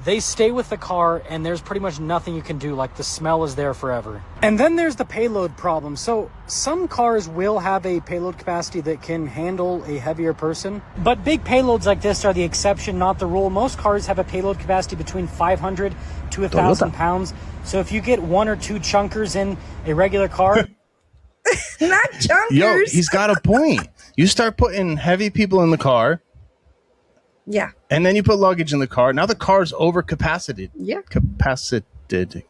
they stay with the car, and there's pretty much nothing you can do. Like, the smell is there forever. And then there's the payload problem. So some cars will have a payload capacity that can handle a heavier person, but big payloads like this are the exception, not the rule. Most cars have a payload capacity between 500 to 1,000 pounds. So if you get one or two chunkers in a regular car, not chunkers. Yo, he's got a point. You start putting heavy people in the car. Yeah. And then you put luggage in the car. Now the car's over capacity. Yeah. Capacited.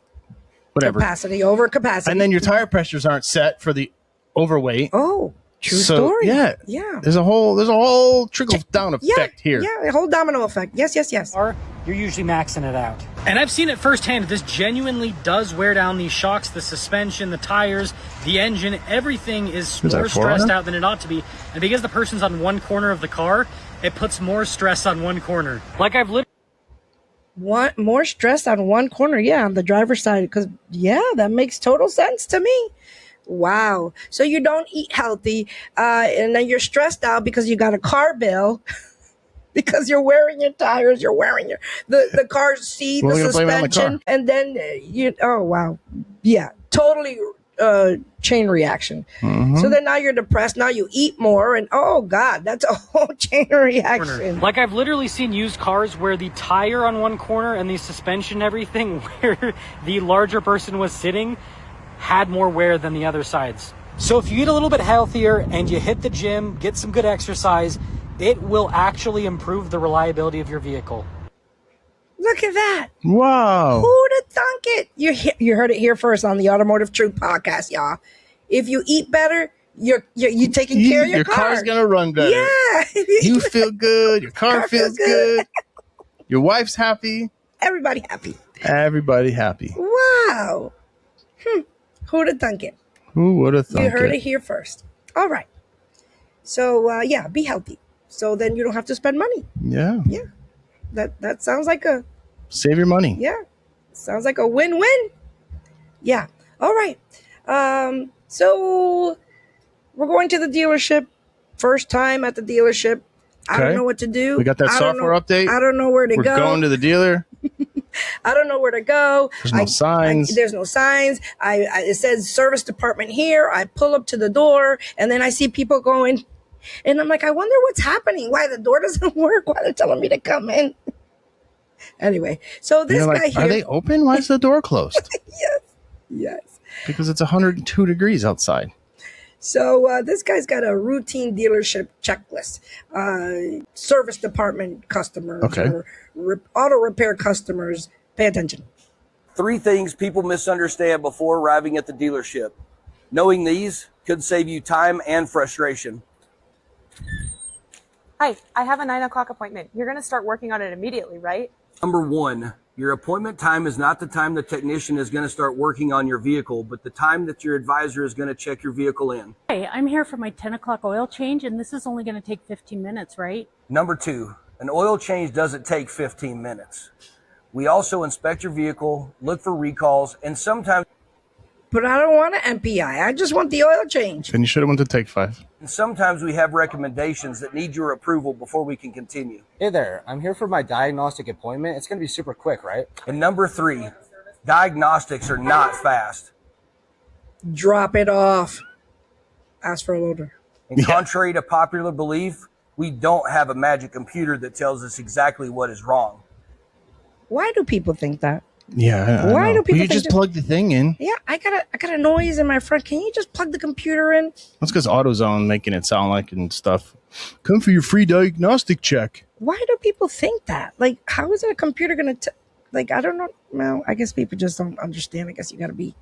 Whatever. Over capacity. And then your tire pressures aren't set for the overweight. Oh, true story. Yeah. Yeah. There's a whole trickle down effect here. Yeah, a whole domino effect. Yes. you're usually maxing it out. And I've seen it firsthand. This genuinely does wear down these shocks, the suspension, the tires, the engine. Everything is more stressed out than it ought to be. And because the person's on one corner of the car, it puts more stress on one corner. Like I've literally... What? More stress on one corner? Yeah, on the driver's side. Because, yeah, that makes total sense to me. Wow. So you don't eat healthy, and then you're stressed out because you got a car bill. Because you're wearing your tires, you're wearing your the car seat, the suspension, and then totally chain reaction. Mm-hmm. So then now you're depressed. Now you eat more, and oh god, that's a whole chain reaction. Like I've literally seen used cars where the tire on one corner and the suspension and everything, where the larger person was sitting, had more wear than the other sides. So if you eat a little bit healthier and you hit the gym, get some good exercise, it will actually improve the reliability of your vehicle. Look at that. Wow. Who'd have thunk it? You heard it here first on the Automotive Truth podcast, y'all. If you eat better, you're taking care of your car. Your car's going to run better. Yeah. You feel good. Your car feels good. Your wife's happy. Everybody happy. Everybody happy. Wow. Who'd have thunk it? Who would have thunk it? You heard it here first. All right. So, be healthy. So then you don't have to spend money. Yeah. Yeah. That sounds like a... Save your money. Yeah. Sounds like a win-win. Yeah. All right. So we're going to the dealership. First time at the dealership. I don't know what to do. We got that software update. I don't know where to go. We're going to the dealer. I don't know where to go. There's no signs. There's no signs. It says service department here. I pull up to the door, and then I see people going, and I'm like, I wonder what's happening. Why the door doesn't work? Why they're telling me to come in? Anyway, so this guy here. Are they open? Why is the door closed? Yes. Because it's 102 degrees outside. So this guy's got a routine dealership checklist. Service department customers or auto repair customers, pay attention. 3 things people misunderstand before arriving at the dealership. Knowing these could save you time and frustration. Hi, I have a 9 o'clock appointment. You're going to start working on it immediately, right? Number 1, Your appointment time is not the time the technician is going to start working on your vehicle, but the time that your advisor is going to check your vehicle in. Hey, I'm here for my 10 o'clock oil change, and this is only going to take 15 minutes, right? Number 2, an oil change doesn't take 15 minutes. We also inspect your vehicle, look for recalls, and sometimes... But I don't want an MPI. I just want the oil change. Then you should have went to Take 5. And sometimes we have recommendations that need your approval before we can continue. Hey there, I'm here for my diagnostic appointment. It's going to be super quick, right? And number 3, diagnostics are not fast. Drop it off. Ask for a loader. And contrary to popular belief, we don't have a magic computer that tells us exactly what is wrong. Why do people think that? Yeah. Why do people you just plug the thing in? Yeah, I got a noise in my front. Can you just plug the computer in? That's because AutoZone making it sound like and stuff. Come for your free diagnostic check. Why do people think that? Like, how is it a computer going to... Like, I don't know. Well, I guess people just don't understand. I guess you got to be...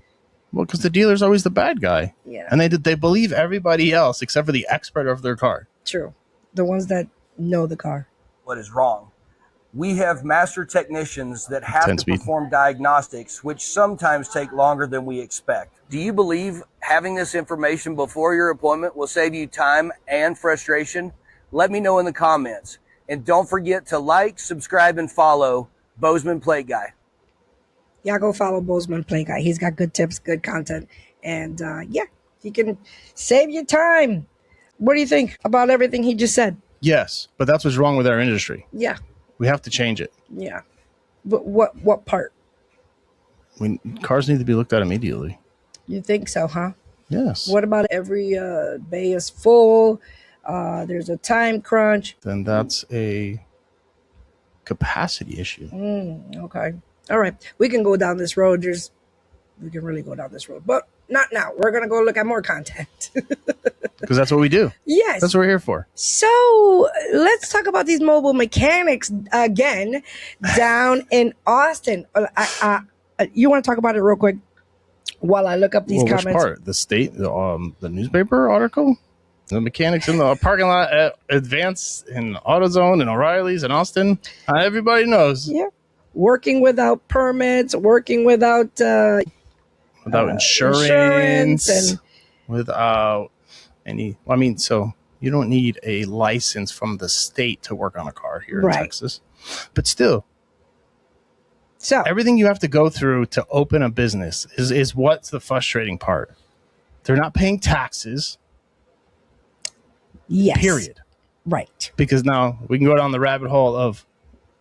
Well, because the dealer's always the bad guy. Yeah. And they believe everybody else except for the expert of their car. True. The ones that know the car. What is wrong? We have master technicians that have to perform diagnostics, which sometimes take longer than we expect. Do you believe having this information before your appointment will save you time and frustration? Let me know in the comments. And don't forget to like, subscribe, and follow Bozeman Plate Guy. Yeah, go follow Bozeman Plate Guy. He's got good tips, good content. And yeah, he can save you time. What do you think about everything he just said? Yes, but that's what's wrong with our industry. Yeah. We have to change it. Yeah. But what part? Cars need to be looked at immediately. You think so, huh? Yes. What about every bay is full? There's a time crunch. Then that's a capacity issue. Okay. All right. We can go down this road. We can really go down this road. But not now. We're going to go look at more content. Because that's what we do. Yes. That's what we're here for. So let's talk about these mobile mechanics again down in Austin. You want to talk about it real quick while I look up these comments? Which part? The state, the newspaper article? The mechanics in the parking lot at Advance in AutoZone and O'Reilly's in Austin. Everybody knows. Yeah. Working without permits, working without insurance and without any. I mean, so you don't need a license from the state to work on a car here in Texas, but still, so everything you have to go through to open a business is what's the frustrating part. They're not paying taxes. Yes. Period. Right. Because now we can go down the rabbit hole of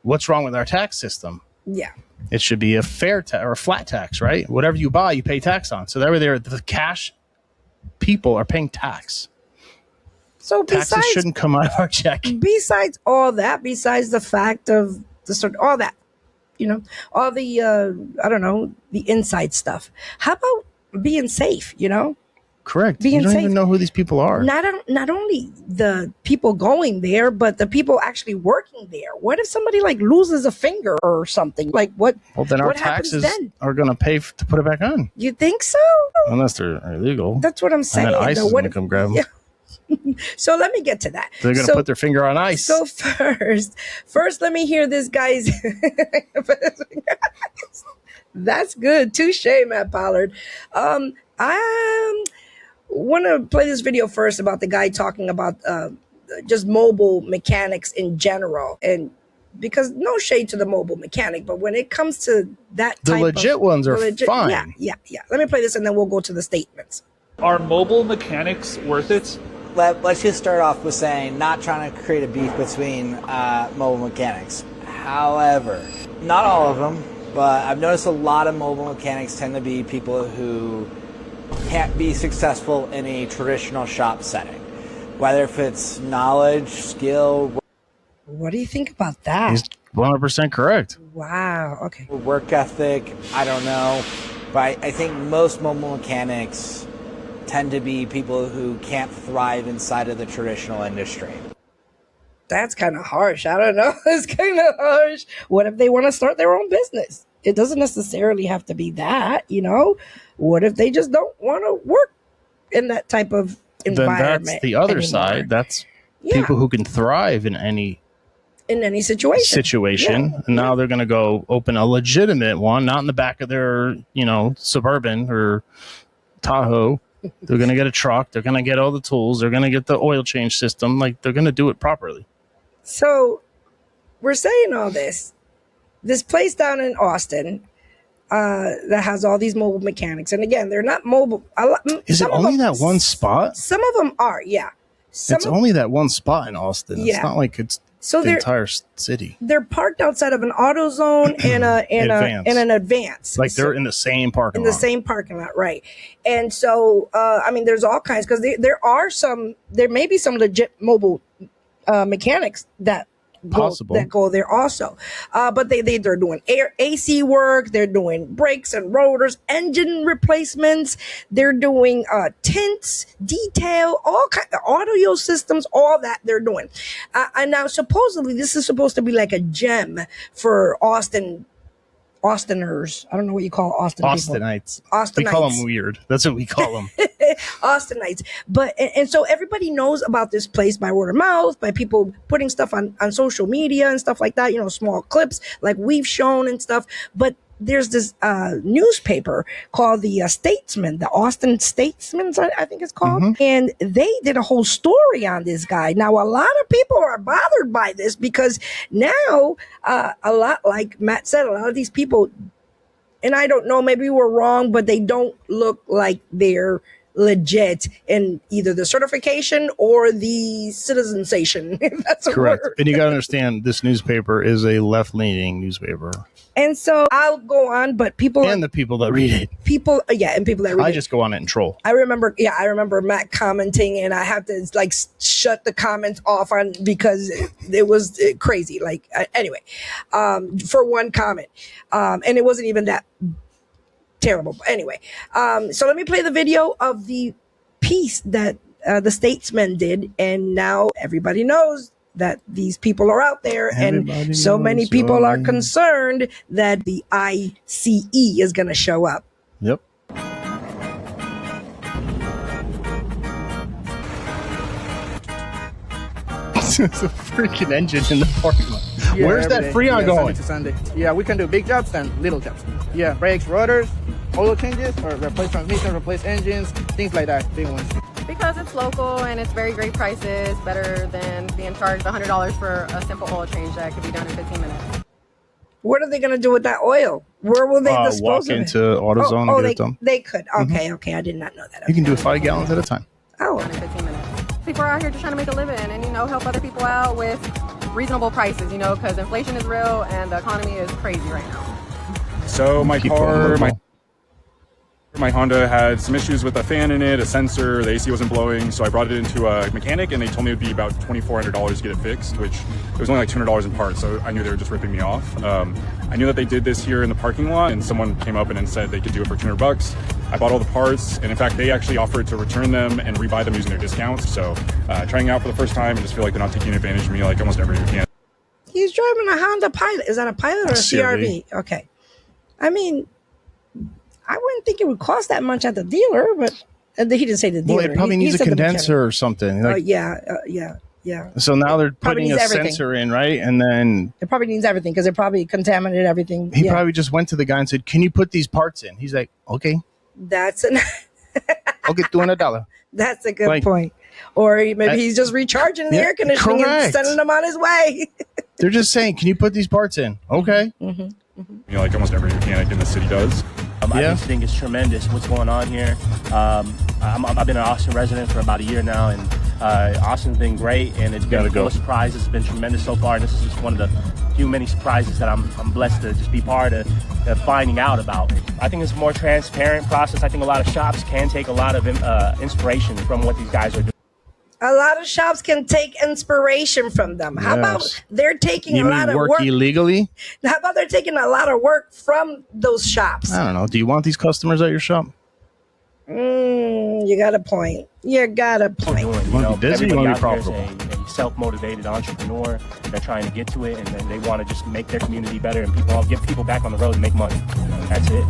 what's wrong with our tax system. Yeah. It should be a fair or a flat tax, right? Whatever you buy, you pay tax on. So the cash people are paying tax. So taxes shouldn't come out of our check. Besides all that, besides the fact of all that, all the I don't know, the inside stuff. How about being safe? Correct. Being you don't safe. even know who these people are. Not only the people going there, but the people actually working there. What if somebody loses a finger or something? Like what? Well, then our what taxes then? are going to pay to put it back on. You think so? Unless they're illegal. That's what I'm saying. And then ICE is going to come grab them. Yeah. So let me get to that. They're going to put their finger on ice. So first, let me hear this guy's. That's good. Touche, Matt Pollard. I want to play this video first about the guy talking about just mobile mechanics in general, and because no shade to the mobile mechanic, but when it comes to that, the legit ones are fine. Yeah. Let me play this, and then we'll go to the statements. Are mobile mechanics worth it? Let's just start off with saying, not trying to create a beef between mobile mechanics. However, not all of them, but I've noticed a lot of mobile mechanics tend to be people who can't be successful in a traditional shop setting. Whether if it's knowledge, skill. What do you think about that? He's 100% correct. Wow. Okay. Work ethic, I don't know. But I think most mobile mechanics tend to be people who can't thrive inside of the traditional industry. That's kind of harsh. I don't know. It's kind of harsh. What if they want to start their own business? It doesn't necessarily have to be that, What if they just don't want to work in that type of environment? Then that's the other side. That's people who can thrive in any in any situation. And now they're going to go open a legitimate one, not in the back of their, Suburban or Tahoe. They're going to get a truck. They're going to get all the tools. They're going to get the oil change system. Like, they're going to do it properly. So we're saying all this place down in Austin that has all these mobile mechanics. And again, they're not mobile. Is it only that one spot? Some of them are, yeah. It's only that one spot in Austin. Yeah. It's not like it's the entire city. They're parked outside of an AutoZone and an Advance. Like they're in the same parking lot. In the same parking lot, right. And so, there's all kinds, because there may be some legit mobile mechanics that go there also. But they're doing AC work, they're doing brakes and rotors, engine replacements, they're doing tints, detail, all kind of audio systems, all that they're doing. And now supposedly this is supposed to be like a gem for Austiners. I don't know what you call Austin Austinites. People. We call them weird. That's what we call them. Austinites. But and so everybody knows about this place by word of mouth, by people putting stuff on social media and stuff like that, small clips like we've shown and stuff. But there's this newspaper called the Statesman, the Austin Statesman, I think it's called. Mm-hmm. And they did a whole story on this guy. Now, a lot of people are bothered by this because now, a lot, like Matt said, a lot of these people, and I don't know, maybe we're wrong, but they don't look like they're legit in either the certification or the citizenization. That's a correct word. And you got to understand, this newspaper is a left-leaning newspaper. And so I'll go on, but people and the people that read it. And people that read it. I just go on it and troll. I remember Matt commenting, and I had to like shut the comments off on because it was crazy. Like anyway, for one comment, and it wasn't even that terrible. But anyway, so let me play the video of the piece that the Statesman did, and now everybody knows that these people are out there, and so many people are concerned that the ICE is going to show up. Yep. It's a freaking engine in the parking lot. Yeah, where's that Freon going? Sunday. Yeah, we can do big jobs and little jobs. Yeah, brakes, rotors, oil changes, or replace transmission, replace engines, things like that, big ones. Because it's local and it's very great prices, better than being charged $100 for a simple oil change that could be done in 15 minutes. What are they going to do with that oil? Where will they dispose of it? Walk into AutoZone and get it done. They could. Okay, okay. I did not know that. Okay. You can do 5 gallons at a time. Oh, in 15 minutes. People are out here just trying to make a living and, help other people out with reasonable prices, because inflation is real and the economy is crazy right now. So my Honda had some issues with a fan in it, a sensor, the AC wasn't blowing, so I brought it into a mechanic and they told me it would be about $2,400 to get it fixed, which it was only like $200 in parts, so I knew they were just ripping me off. I knew that they did this here in the parking lot, and someone came up and said they could do it for $200. I bought all the parts, and in fact, they actually offered to return them and rebuy them using their discounts, so trying it out for the first time and just feel like they're not taking advantage of me like almost every weekend. He's driving a Honda Pilot. Is that a Pilot or a CRV? Okay. I mean, I wouldn't think it would cost that much at the dealer, but he didn't say the dealer. Well, it probably needs a condenser or something. Yeah. So now they're putting a sensor in, right? And then it probably needs everything because it probably contaminated everything. He probably just went to the guy and said, "Can you put these parts in?" He's like, "Okay." I'll get $200. That's a good point. Or maybe he's just recharging the air conditioning and sending them on his way. They're just saying, "Can you put these parts in?" Okay. Like almost every mechanic in the city does. I just think it's tremendous what's going on here. I've been an Austin resident for about a year now, and Austin's been great, and it's been full of surprises. It's been tremendous so far, and this is just one of the many surprises that I'm blessed to just be part of finding out about. I think it's a more transparent process. I think a lot of shops can take a lot of inspiration from what these guys are doing. A lot of shops can take inspiration from them. How about they're taking a lot of work illegally? How about they're taking a lot of work from those shops? I don't know. Do you want these customers at your shop? You got a point. You got a point. Everybody out there is a self-motivated entrepreneur. They're trying to get to it, and then they want to just make their community better and get people back on the road and make money. That's it.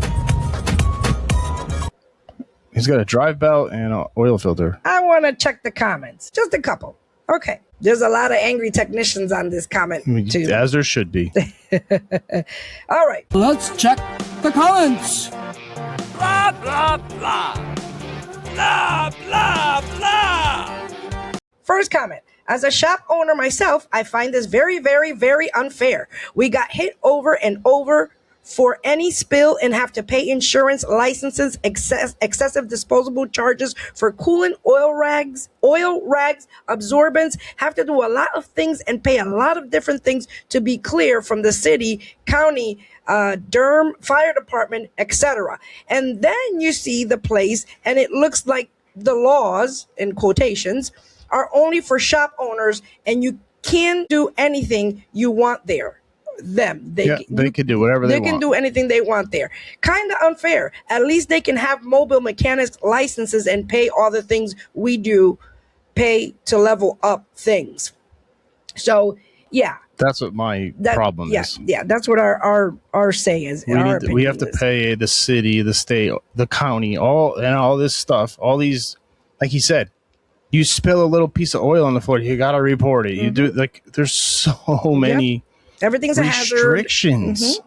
He's got a drive belt and an oil filter. I want to check the comments. Just a couple. Okay. There's a lot of angry technicians on this comment, too. As there should be. All right. Let's check the comments. Blah, blah, blah. Blah, blah, blah. First comment. As a shop owner myself, I find this very, very, very unfair. We got hit over and over for any spill and have to pay insurance, licenses, excessive disposable charges for coolant, oil rags, absorbents, have to do a lot of things and pay a lot of different things to be clear from the city, county, Durham fire department, etc. And then you see the place and it looks like the laws, in quotations, are only for shop owners and you can do anything you want there. They can do whatever they want. They can do anything they want there. Kind of unfair. At least they can have mobile mechanics licenses and pay all the things we do, pay to level up things. So, yeah. That's what my problem is. Yeah, that's what our say is. We have to pay the city, the state, the county, all this stuff. All these, like he said, you spill a little piece of oil on the floor, you got to report it. You do there's so many. Everything's a hazard. Restrictions.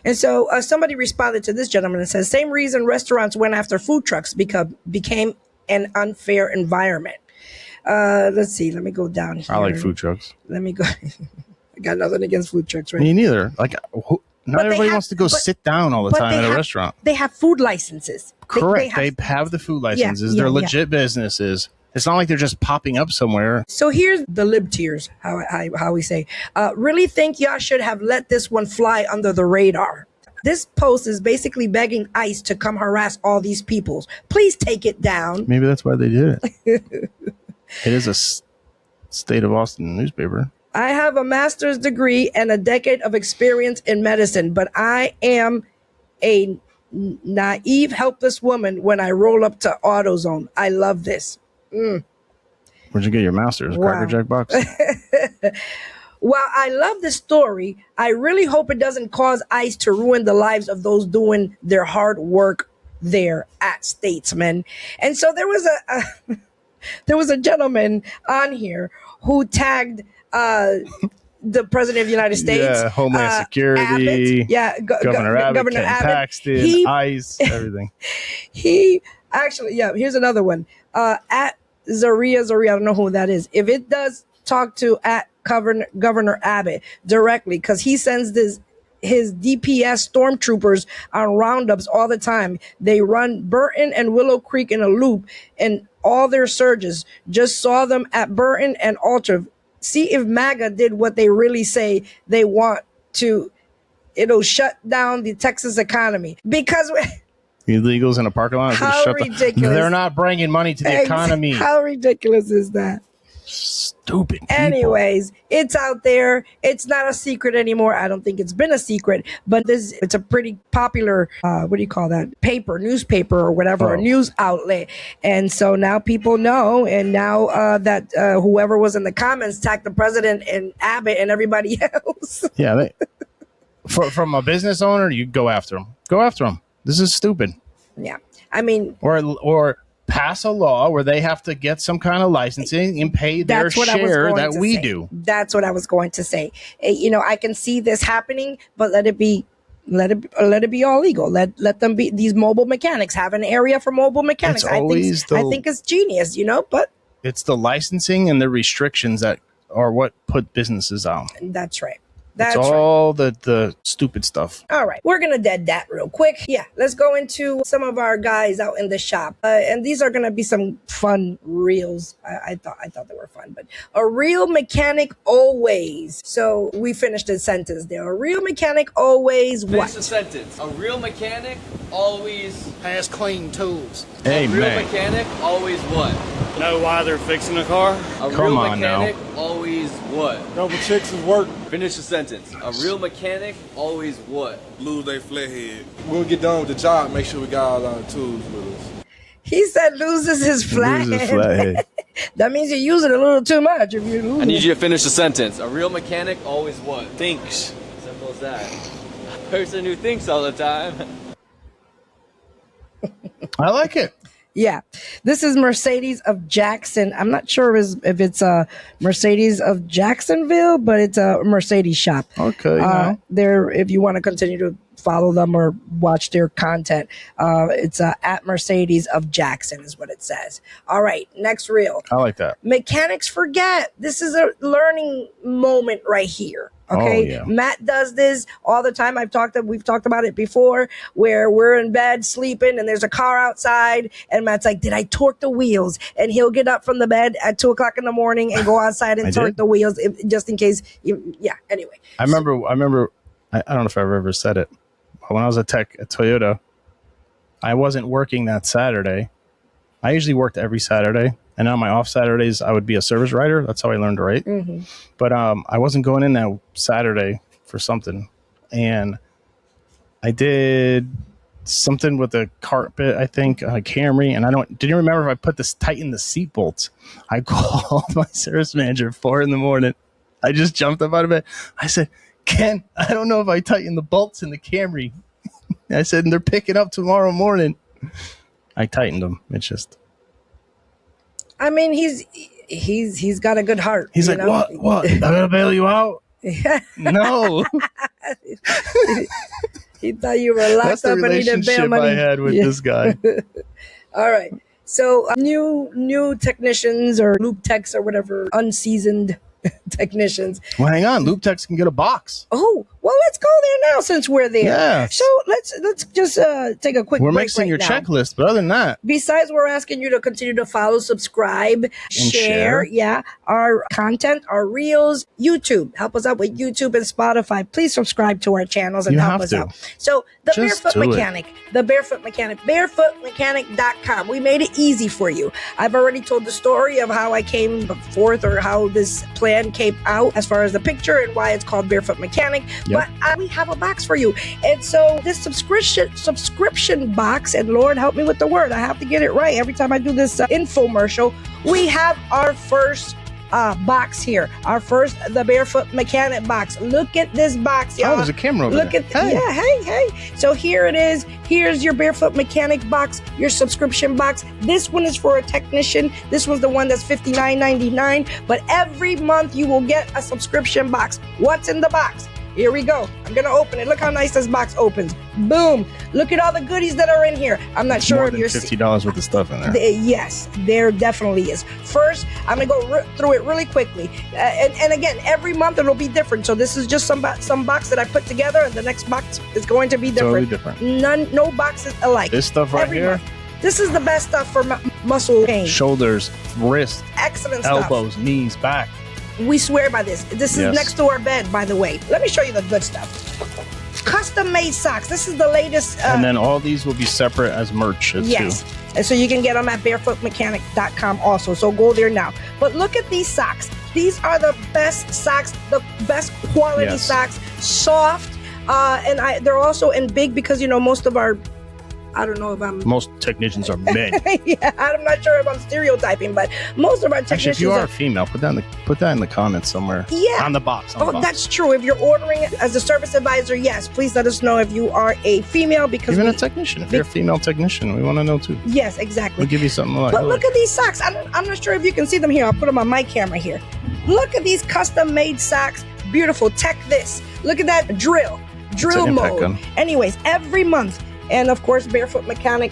And so somebody responded to this gentleman and says, same reason restaurants went after food trucks became an unfair environment. Let's see. Let me go down here. I like food trucks. Let me go. I got nothing against food trucks, right? Me neither. Not everybody wants to go sit down all the time at a restaurant. They have food licenses. Correct. They have the food licenses. They're legit businesses. It's not like they're just popping up somewhere. So here's the lib tiers, how we say. Really think y'all should have let this one fly under the radar. This post is basically begging ICE to come harass all these people. Please take it down. Maybe that's why they did it. It is a state of Austin newspaper. I have a master's degree and a decade of experience in medicine, but I am a naive, helpless woman when I roll up to AutoZone. I love this. Where'd you get your master's? Wow. Cracker Jack box? While I love this story, I really hope it doesn't cause ICE to ruin the lives of those doing their hard work there at Statesman. And so there was a gentleman on here who tagged the president of the United States, Homeland Security, Abbott, Governor Abbott, Ken Paxton, ICE, everything. He actually, here's another one. At Zaria, I don't know who that is. If it does, talk to at Governor Abbott directly, because he sends his DPS stormtroopers on roundups all the time. They run Burton and Willow Creek in a loop and all their surges. Just saw them at Burton and Alta. See if MAGA did what they really say they want to. It'll shut down the Texas economy. Because illegals in a parking lot. How ridiculous. They're not bringing money to the economy. How ridiculous is that? Stupid people. Anyways, it's out there. It's not a secret anymore. I don't think it's been a secret, but it's a pretty popular, what do you call that? Newspaper or whatever, a news outlet. And so now people know. And now that whoever was in the comments tagged the president and Abbott and everybody else. Yeah. From a business owner, you go after them. Go after them. This is stupid. Yeah. I mean, or pass a law where they have to get some kind of licensing and pay their share that we do. That's what I was going to say. I can see this happening, but let it be all legal. Let them be. These mobile mechanics have an area for mobile mechanics. I think it's genius, but it's the licensing and the restrictions that are what put businesses out. That's right. It's all the stupid stuff. All right. We're going to dead that real quick. Yeah. Let's go into some of our guys out in the shop. And these are going to be some fun reels. I thought they were fun, but a real mechanic always. So we finished the sentence there. A real mechanic always what? Finish the sentence. A real mechanic always has clean tools. A real mechanic always what? Know why they're fixing a car? A real mechanic always what? Double checks his work. Finish the sentence. A real mechanic always what? Lose their flathead. When we get done with the job, make sure we got all our tools with us. He said loses his flathead. That means you're using it a little too much if you lose. I need you to finish the sentence. A real mechanic always what? Thinks. Simple as that. A person who thinks all the time. I like it. Yeah, this is Mercedes of Jackson. I'm not sure if it's a Mercedes of Jacksonville, but it's a Mercedes shop. Okay. There, if you want to continue to follow them or watch their content, it's at Mercedes of Jackson is what it says. All right, next reel. I like that. Mechanics forget. This is a learning moment right here. Okay, Oh, yeah. Matt does this all the time. We've talked about it before, where we're in bed sleeping and there's a car outside, and Matt's like, "Did I torque the wheels?" And he'll get up from the bed at 2:00 in the morning and go outside and torque the wheels, just in case. Anyway, I remember. I don't know if I've ever said it. When I was a tech at Toyota, I wasn't working that Saturday. I usually worked every Saturday. And on my off Saturdays, I would be a service writer. That's how I learned to write. Mm-hmm. But I wasn't going in that Saturday for something. And I did something with the carpet, I think, on a Camry. And didn't remember if I tightened the seat bolts. I called my service manager at 4 a.m. I just jumped up out of bed. I said, "Ken, I don't know if I tightened the bolts in the Camry." I said, "And they're picking up tomorrow morning." I tightened them. It's just... I mean, he's got a good heart. He's like, know? What? I gotta bail you out? No. He thought you were locked up and needed bail money. I had with this guy. All right. So new technicians or loop techs or whatever, unseasoned technicians. Well, hang on. Loop techs can get a box. Oh, well, let's go there now since we're there. Yes. So let's just take a quick We're break mixing your now. checklist, but other than that, Besides, we're asking you to continue to follow, subscribe, share. Yeah, our content, our reels, YouTube. Help us out with YouTube and Spotify. Please subscribe to our channels and You help have us to. out. So the Just Barefoot do it. Mechanic, barefootmechanic.com. We made it easy for you. I've already told the story of how I came forth or how this plan came out as far as the picture and why it's called Barefoot Mechanic. Yep. But we have a box for you. And so this subscription box, and Lord help me with the word, I have to get it right every time I do this infomercial. We have our first box here. Our first, the Barefoot Mechanic box. Look at this box, y'all. Oh, there's a camera over Look there. at hey. So here it is. Here's your Barefoot Mechanic box, your subscription box. This one is for a technician. This one's the one that's $59.99. But every month you will get a subscription box. What's in the box? Here we go. I'm going to open it. Look how nice this box opens. Boom. Look at all the goodies that are in here. I'm not sure more if than you're $50 worth of stuff in there. Yes, there definitely is. First, I'm going to go through it really quickly. And again, every month it'll be different. So this is just some box that I put together, and the next box is going to be different. Totally different. No boxes alike. This stuff right Every here, month. This is the best stuff for muscle pain. shoulders, wrists, Excellent stuff. elbows, knees, back. We swear by this. This is Yes. next to our bed, by the way. Let me show you the good stuff. Custom made socks. This is the latest. And then all these will be separate as merch Yes. too. And so you can get them at barefootmechanic.com also. So go there now. But look at these socks. These are the best socks, the best quality Yes. socks, soft. And they're also in big because, most of our, I don't know if I'm... Most technicians are men. Yeah, I'm not sure if I'm stereotyping, but most of our Actually, technicians if you are a female, put that in the comments somewhere. Yeah. On the box. Oh, that's true. If you're ordering it as a service advisor, yes, please let us know if you are a female because Even a technician. If you're a female technician, we want to know too. Yes, exactly. We'll give you something like But look at these socks. I'm not sure if you can see them here. I'll put them on my camera here. Look at these custom made socks. Beautiful. Tech this. Look at that drill an impact mode. gun. Anyways, every month. And of course, Barefoot Mechanic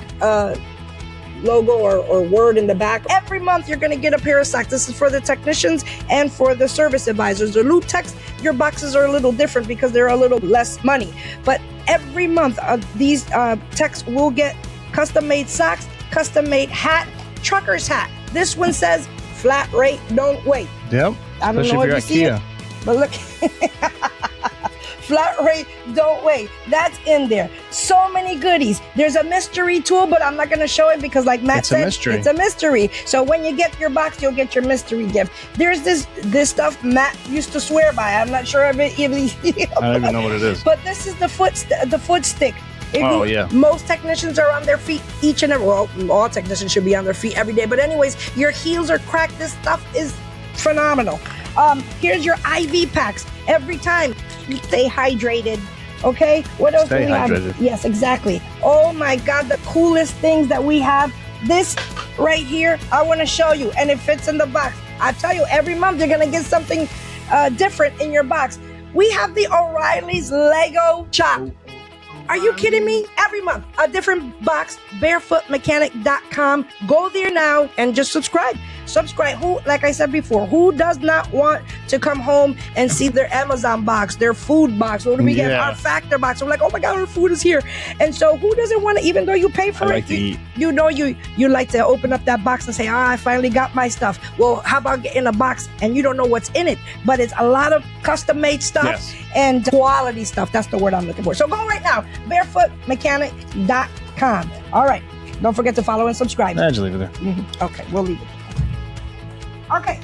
logo or word in the back. Every month you're going to get a pair of socks. This is for the technicians and for the service advisors. The loop techs, your boxes are a little different because they're a little less money. But every month these techs will get custom made socks, custom made hat, trucker's hat. This one says flat rate, don't wait. Yep. I don't Especially know if you're if you see Kia. it, but look. Flat rate, don't wait. That's in there. So many goodies. There's a mystery tool, but I'm not going to show it because, like Matt said, it's a mystery. So when you get your box, you'll get your mystery gift. There's this stuff Matt used to swear by. I'm not sure if it even. I don't even know what it is. But this is the foot stick. Yeah. Most technicians are on their feet each and every. Well, all technicians should be on their feet every day. But anyways, your heels are cracked. This stuff is phenomenal. Here's your IV packs. Every time you stay hydrated. Okay. What else do we have? Hydrated. Yes, exactly. Oh my God, the coolest things that we have. This right here, I want to show you, and it fits in the box. I tell you, every month you're going to get something different in your box. We have the O'Reilly's Lego shop. Are you kidding me? Every month, a different box, barefootmechanic.com. Go there now and just subscribe. Subscribe. Who, like I said before, who does not want to come home and see their Amazon box, their food box? What do we get? Our Factor box. I'm like, oh my God, our food is here. And so who doesn't want to, even though you pay for it, you know, you like to open up that box and say, I finally got my stuff. Well, how about getting a box and you don't know what's in it? But it's a lot of custom made stuff and quality stuff. That's the word I'm looking for. So go right now, barefootmechanic.com. All right. Don't forget to follow and subscribe. Just leave it there. Okay, we'll leave it. Okay,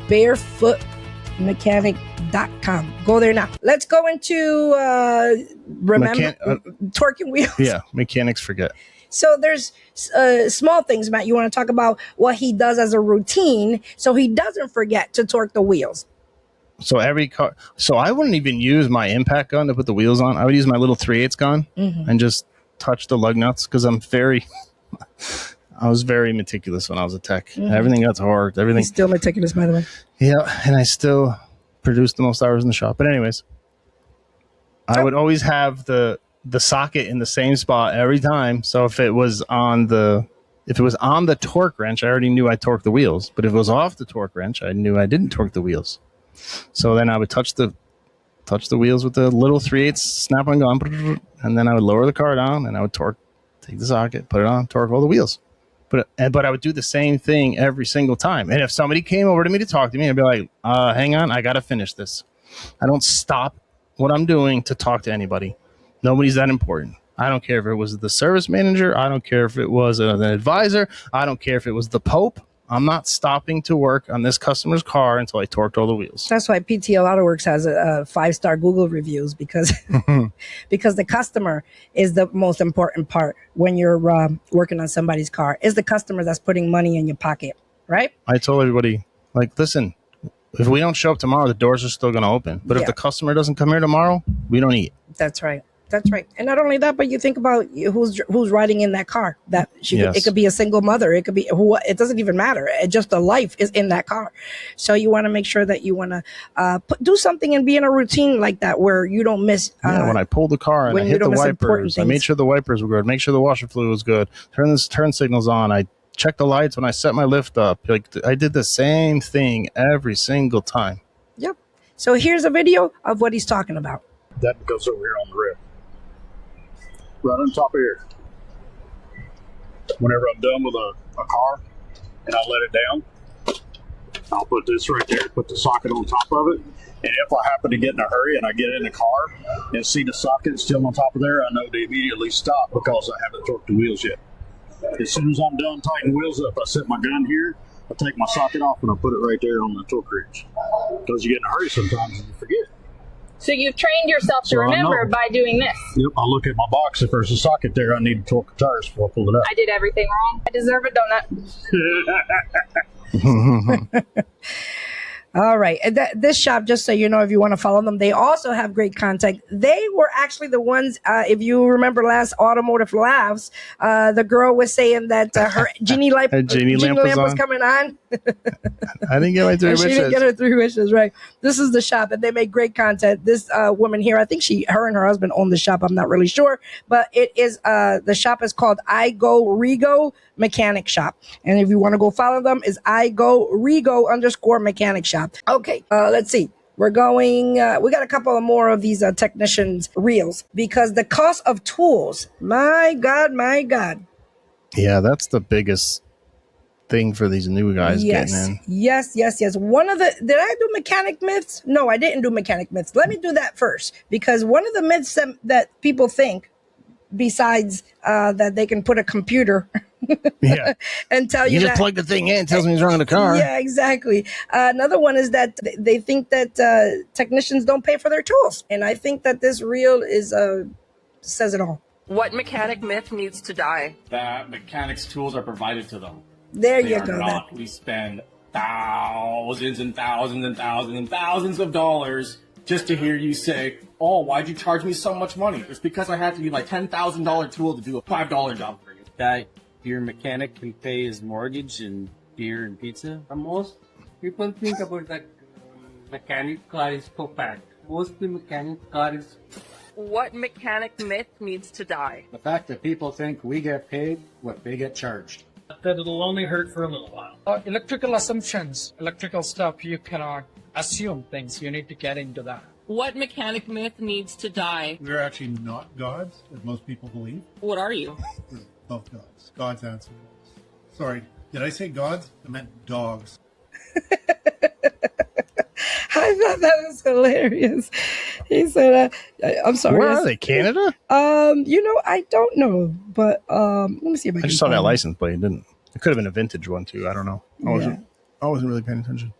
barefootmechanic.com. Go there now. Let's go into, torquing wheels. Yeah, mechanics forget. So there's small things, Matt, you want to talk about what he does as a routine so he doesn't forget to torque the wheels. So every car, so I wouldn't even use my impact gun to put the wheels on. I would use my little 3/8 gun and just touch the lug nuts because I was very meticulous when I was a tech. Everything got torqued. Everything. He's still meticulous, by the way. Yeah, and I still produce the most hours in the shop. But anyways, I would always have the socket in the same spot every time. So if it was on the torque wrench, I already knew I torqued the wheels. But if it was off the torque wrench, I knew I didn't torque the wheels. So then I would touch the wheels with the little 3/8 snap-on gun, and then I would lower the car down, and I would take the socket, put it on, torque all the wheels. But I would do the same thing every single time. And if somebody came over to me to talk to me, I'd be like, hang on, I got to finish this. I don't stop what I'm doing to talk to anybody. Nobody's that important. I don't care if it was the service manager. I don't care if it was an advisor. I don't care if it was the Pope. I'm not stopping to work on this customer's car until I torqued all the wheels. That's why PTL AutoWorks has a 5-star Google reviews because the customer is the most important part when you're working on somebody's car. Is the customer that's putting money in your pocket, right? I told everybody, like, listen, if we don't show up tomorrow, the doors are still going to open. But if the customer doesn't come here tomorrow, we don't eat. That's right. That's right. And not only that, but you think about who's riding in that car. It could be a single mother. It could be it doesn't even matter. Just the life is in that car. So you want to make sure that you want to do something and be in a routine like that where you don't miss. When I pulled the car and I hit the wipers, I made sure the wipers were good, make sure the washer fluid was good, turn signals on. I checked the lights when I set my lift up. Like I did the same thing every single time. Yep. So here's a video of what he's talking about. That goes over here on the rib. Right on top of here. Whenever I'm done with a car and I let it down, I'll put this right there, put the socket on top of it. And if I happen to get in a hurry and I get in the car and see the socket still on top of there, I know to immediately stop because I haven't torqued the wheels yet. As soon as I'm done tightening the wheels up, I set my gun here, I take my socket off and I put it right there on the torque wrench. Because you get in a hurry sometimes and you forget. So you've trained yourself to remember by doing this? Yep, I'll look at my box. If there's a socket there, I need to torque the tires before I pull it up. I did everything wrong. I deserve a donut. All right. And this shop, just so you know, if you want to follow them, they also have great content. They were actually the ones, if you remember last Automotive Laughs, the girl was saying that her genie lamp was coming on. I didn't get my 3 wishes. She didn't get her 3 wishes, right. This is the shop, and they make great content. This woman here, I think her and her husband own the shop. I'm not really sure. But it is, the shop is called I Go Rego Mechanic Shop. And if you want to go follow them, is I Go Rego _Mechanic Shop. Okay, let's see. We're going, we got a couple of more of these technicians reels because the cost of tools, my God. Yeah, that's the biggest thing for these new guys getting in. Yes. One of the, did I do mechanic myths? No, I didn't do mechanic myths. Let me do that first because one of the myths that people think, besides that they can put a computer and tell you just plug the thing in, it tells me what's wrong with the car. Yeah, exactly. Another one is that they think that technicians don't pay for their tools. And I think that this reel says it all. What mechanic myth needs to die? That mechanics' tools are provided to them. There you go. We spend thousands and thousands and thousands and thousands of dollars just to hear you say, oh, why'd you charge me so much money? It's because I had to use my $10,000 tool to do a $5 job for you. That your mechanic can pay his mortgage and beer and pizza. Most people think about that mechanic car is for fact. Mostly mechanic car is. What mechanic myth needs to die? The fact that people think we get paid what they get charged. That it'll only hurt for a little while. Electrical assumptions, electrical stuff, you cannot assume things. You need to get into that. What mechanic myth needs to die? We're actually not gods, as most people believe. What are you? We're both gods. Gods answer. Sorry, did I say gods? I meant dogs. I thought that was hilarious. He said, I'm sorry. Where are they? Canada? I don't know, but let me see if I I can just saw that find license plate. It could have been a vintage one too. I don't know. I wasn't really paying attention.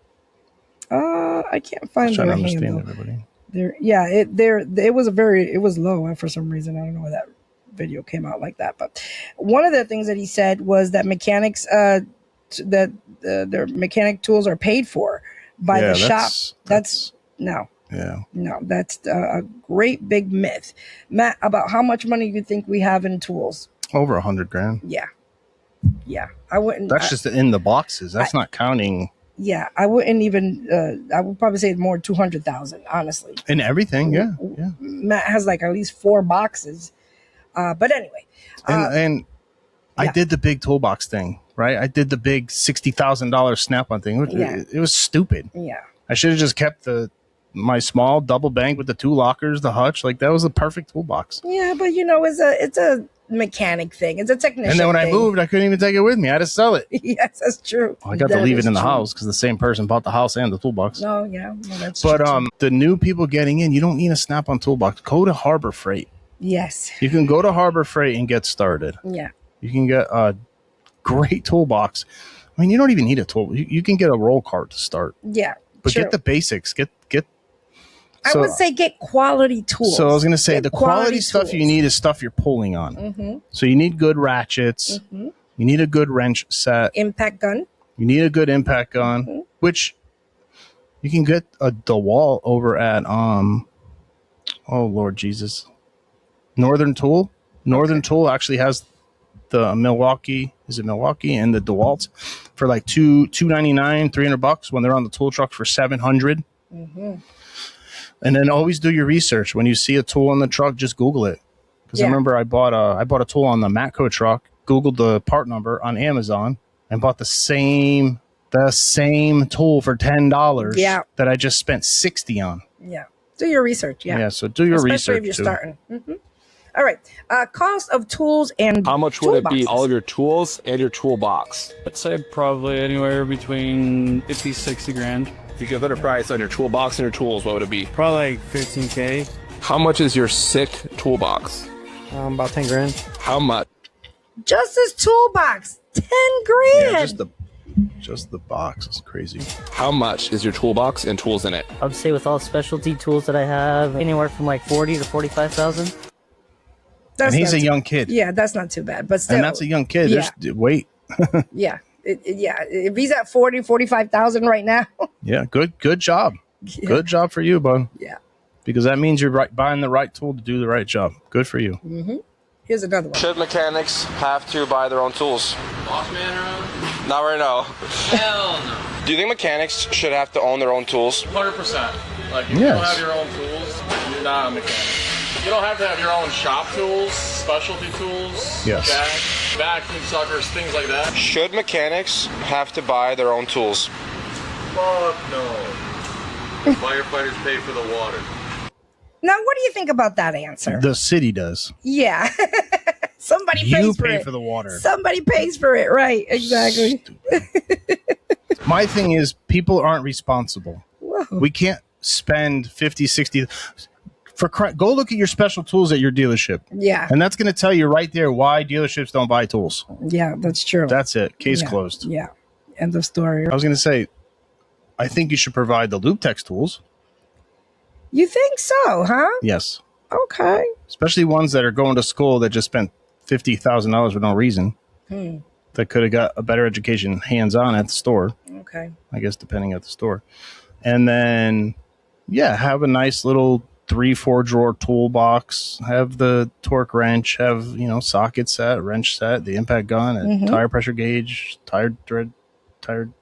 I can't find Trying to their understand handle. everybody. It was low for some reason. I don't know why that video came out like that. But one of the things that he said was that mechanics, that their mechanic tools are paid for by the shop. That's no. Yeah. No, that's a great big myth. Matt, about how much money you think we have in tools? Over $100,000. Yeah. I wouldn't. That's just in the boxes. That's not counting. Yeah, I wouldn't even. I would probably say more 200,000. Honestly. In everything, yeah. Matt has like at least 4 boxes. But anyway. And I did the big toolbox thing, right? I did the big $60,000 Snap-on thing. It was stupid. Yeah. I should have just kept my small double bank with the 2 lockers, the hutch. Like that was the perfect toolbox. Yeah, but it's a mechanic thing. It's a technician. And then when thing. I moved, I couldn't even take it with me. I had to sell it. Yes, that's true. I got to leave it in the house because the same person bought the house and the toolbox. No, yeah, no, that's but true. the new people getting in, you don't need a Snap-on toolbox. Go to Harbor Freight. Yes. You can go to Harbor Freight and get started. Yeah. You can get a great toolbox. I mean, you don't even need a tool. You can get a roll cart to start. Yeah. But true. get the basics. I would say get quality tools. So I was going to say Get the quality tools. stuff you need is stuff you're pulling on. Mm-hmm. So you need good ratchets. Mm-hmm. You need a good wrench set. Impact gun. You need a good impact gun, which you can get a DeWalt over at oh Lord Jesus, Northern Tool. Northern Tool actually has the Milwaukee. Is it Milwaukee and the DeWalt for like $299, $300 when they're on the tool truck for $700. Mm-hmm. And then always do your research. When you see a tool on the truck, just Google it. Because I remember I bought a tool on the Matco truck, Googled the part number on Amazon, and bought the same tool for $10. Yeah. That I just spent $60 on. Yeah. Do your research. Yeah. Yeah. So do your Especially research. if you're too. starting. Mm-hmm. All right. Cost of tools and how much would it be? All of your tools and your toolbox. I'd say probably anywhere between 50, 60 grand. If you could put a price on your toolbox and your tools, what would it be? Probably like 15K. How much is your sick toolbox? About 10 grand. How much? Just this toolbox, 10 grand. Yeah, just the box is crazy. How much is your toolbox and tools in it? I'd say with all specialty tools that I have, anywhere from like 40 to 45,000. And he's a young kid. Yeah, that's not too bad. But still, and that's a young kid. Yeah. Just wait. Yeah. If he's at 40, 45,000 right now. Yeah, good job. Yeah. Good job for you, bud. Yeah. Because that means you're buying the right tool to do the right job. Good for you. Mm-hmm. Here's another one. Should mechanics have to buy their own tools? Boss man around? Not right now. Hell no. Do you think mechanics should have to own their own tools? 100%. Like if you don't have your own tools, you're not a mechanic. You don't have to have your own shop tools, specialty tools, yes, vacuum suckers, things like that. Should mechanics have to buy their own tools? Fuck no. Firefighters pay for the water. Now, what do you think about that answer? The city does. Yeah. Somebody pays You for pay it. for the water. Somebody pays for it. Right. Exactly. My thing is people aren't responsible. Whoa. We can't spend 50, 60 go look at your special tools at your dealership. Yeah. And that's going to tell you right there why dealerships don't buy tools. Yeah, that's true. That's it. Case Yeah. closed. Yeah. End of story. I was going to say, I think you should provide the LoopTex tools. You think so, huh? Yes. Okay. Especially ones that are going to school that just spent $50,000 for no reason. That could have got a better education hands-on at the store. Okay. I guess depending at the store. And then, yeah, have a nice little 3-4 drawer toolbox, have the torque wrench, have, you know, socket set, wrench set, the impact gun, and tire pressure gauge, tire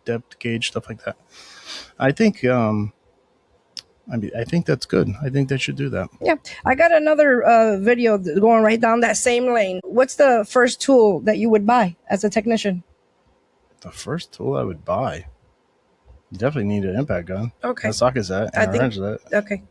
depth gauge, stuff like that. I think I think that's good. I think they should do that. Yeah. I got another video going right down that same lane. What's the first tool that you would buy as a technician? The first tool I would buy, you definitely need an impact gun. Okay. A socket set and a wrench set. Okay.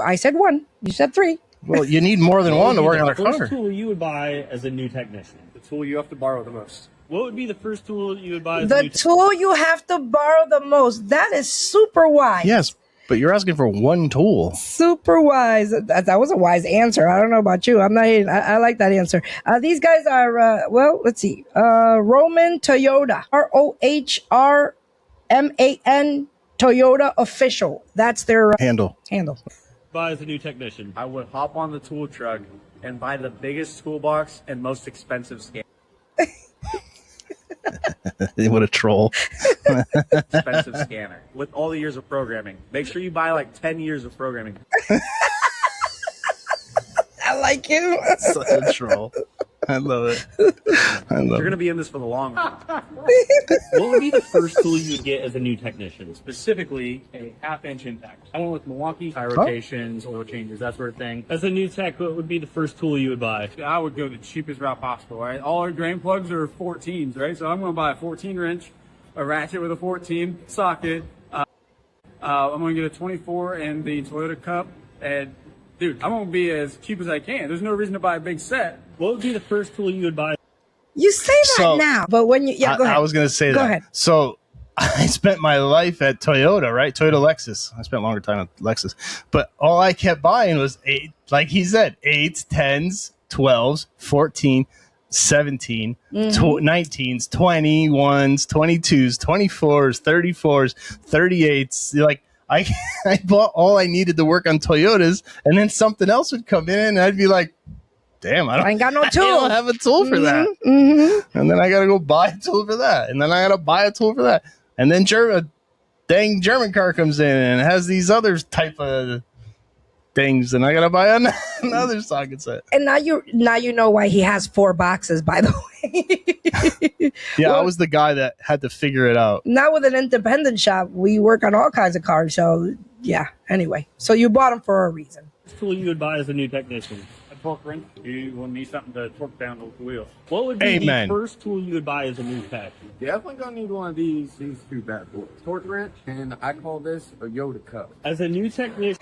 I said 1. You said 3. Well, you need more than one to work on a car. The first tool you would buy as a new technician. The tool you have to borrow the most. What would be the first tool you would buy as a The new tool you have to borrow the most. That is super wise. Yes, but you're asking for one tool. Super wise. That was a wise answer. I don't know about you. I'm not. I like that answer. These guys are. Well, let's see. Roman Toyota. ROHRMAN Toyota official. That's their handle. buy as a new technician? I would hop on the tool truck and buy the biggest toolbox and most expensive scanner. What a troll. Expensive scanner with all the years of programming. Make sure you buy like 10 years of programming. I like you. Such a troll. I love it. You're going to be in this for the long run. What would be the first tool you would get as a new technician? Specifically, a half-inch impact. I went with Milwaukee, tire rotations, oil changes, that sort of thing. As a new tech, what would be the first tool you would buy? I would go the cheapest route possible, right? All our drain plugs are 14s, right? So I'm going to buy a 14 wrench, a ratchet with a 14 socket. I'm going to get a 24 and the Toyota Cup. And, dude, I'm going to be as cheap as I can. There's no reason to buy a big set. What would be the first tool you would buy? You say that now, but when you go ahead. I was going to say that. Go ahead. So I spent my life at Toyota, right? Toyota Lexus. I spent a longer time at Lexus. But all I kept buying was, like he said, 8s, 10s, 12s, 14, 17, 19s, 21s, 22s, 24s, 34s, 38s. Like, I bought all I needed to work on Toyotas, and then something else would come in, and I'd be like, damn, I ain't got no tool. I don't have a tool for that. And then I got to go buy a tool for that. And then I got to buy a tool for that. And then a dang German car comes in and has these other type of things. And I got to buy another socket set. And now you know why he has 4 boxes, by the way. Yeah, well, I was the guy that had to figure it out. Now with an independent shop, we work on all kinds of cars. So, yeah, anyway. So you bought them for a reason. What tool you would buy as a new technician? Torque wrench. You will need something to torque down the wheel. What would be the first tool you would buy as a new tech? Definitely gonna need one of these two bad boys. Torque wrench, and I call this a Yoda cup. As a new technician,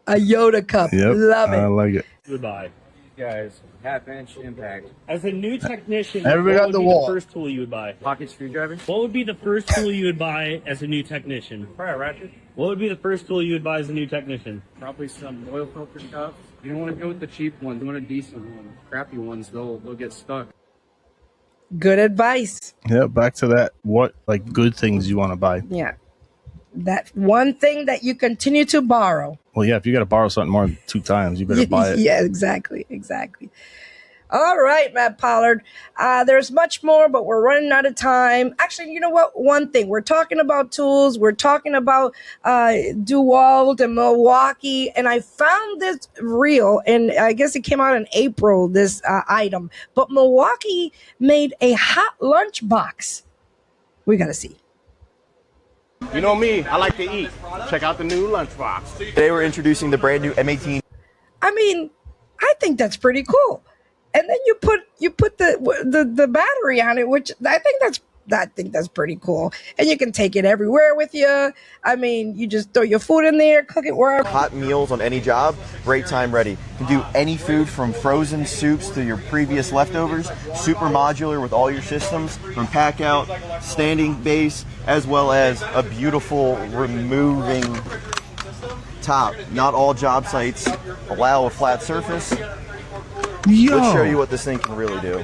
a Yoda cup. Yep, love it. I like it. You would buy. Guys, half-inch impact. As a new technician, everybody what got would the be wall. the first tool you would buy? Pocket screwdriver. What would be the first tool you would buy as a new technician? Probably a ratchet. What would be the first tool you would buy as a new technician? Probably some oil filter stuff. You don't want to go with the cheap ones. You want a decent one. Crappy ones, they'll get stuck. Good advice. Yeah, back to that. What good things you want to buy? Yeah. That one thing that you continue to borrow. Well, yeah, if you got to borrow something more than 2 times, you better buy it. Yeah, exactly. All right, Matt Pollard. There's much more, but we're running out of time. Actually, you know what? One thing. We're talking about tools. We're talking about DeWalt and Milwaukee. And I found this reel, and I guess it came out in April, this item. But Milwaukee made a hot lunch box. We got to see. You know me, I like to eat. Check out the new lunchbox. Today we're introducing the brand new M18. I mean, I think that's pretty cool. And then you put the battery on it, which I think that's pretty cool. And you can take it everywhere with you. I mean, you just throw your food in there, cook it wherever. Hot meals on any job, great time ready. You can do any food from frozen soups to your previous leftovers. Super modular with all your systems from pack out, standing base, as well as a beautiful removing top. Not all job sites allow a flat surface. Let's show you what this thing can really do.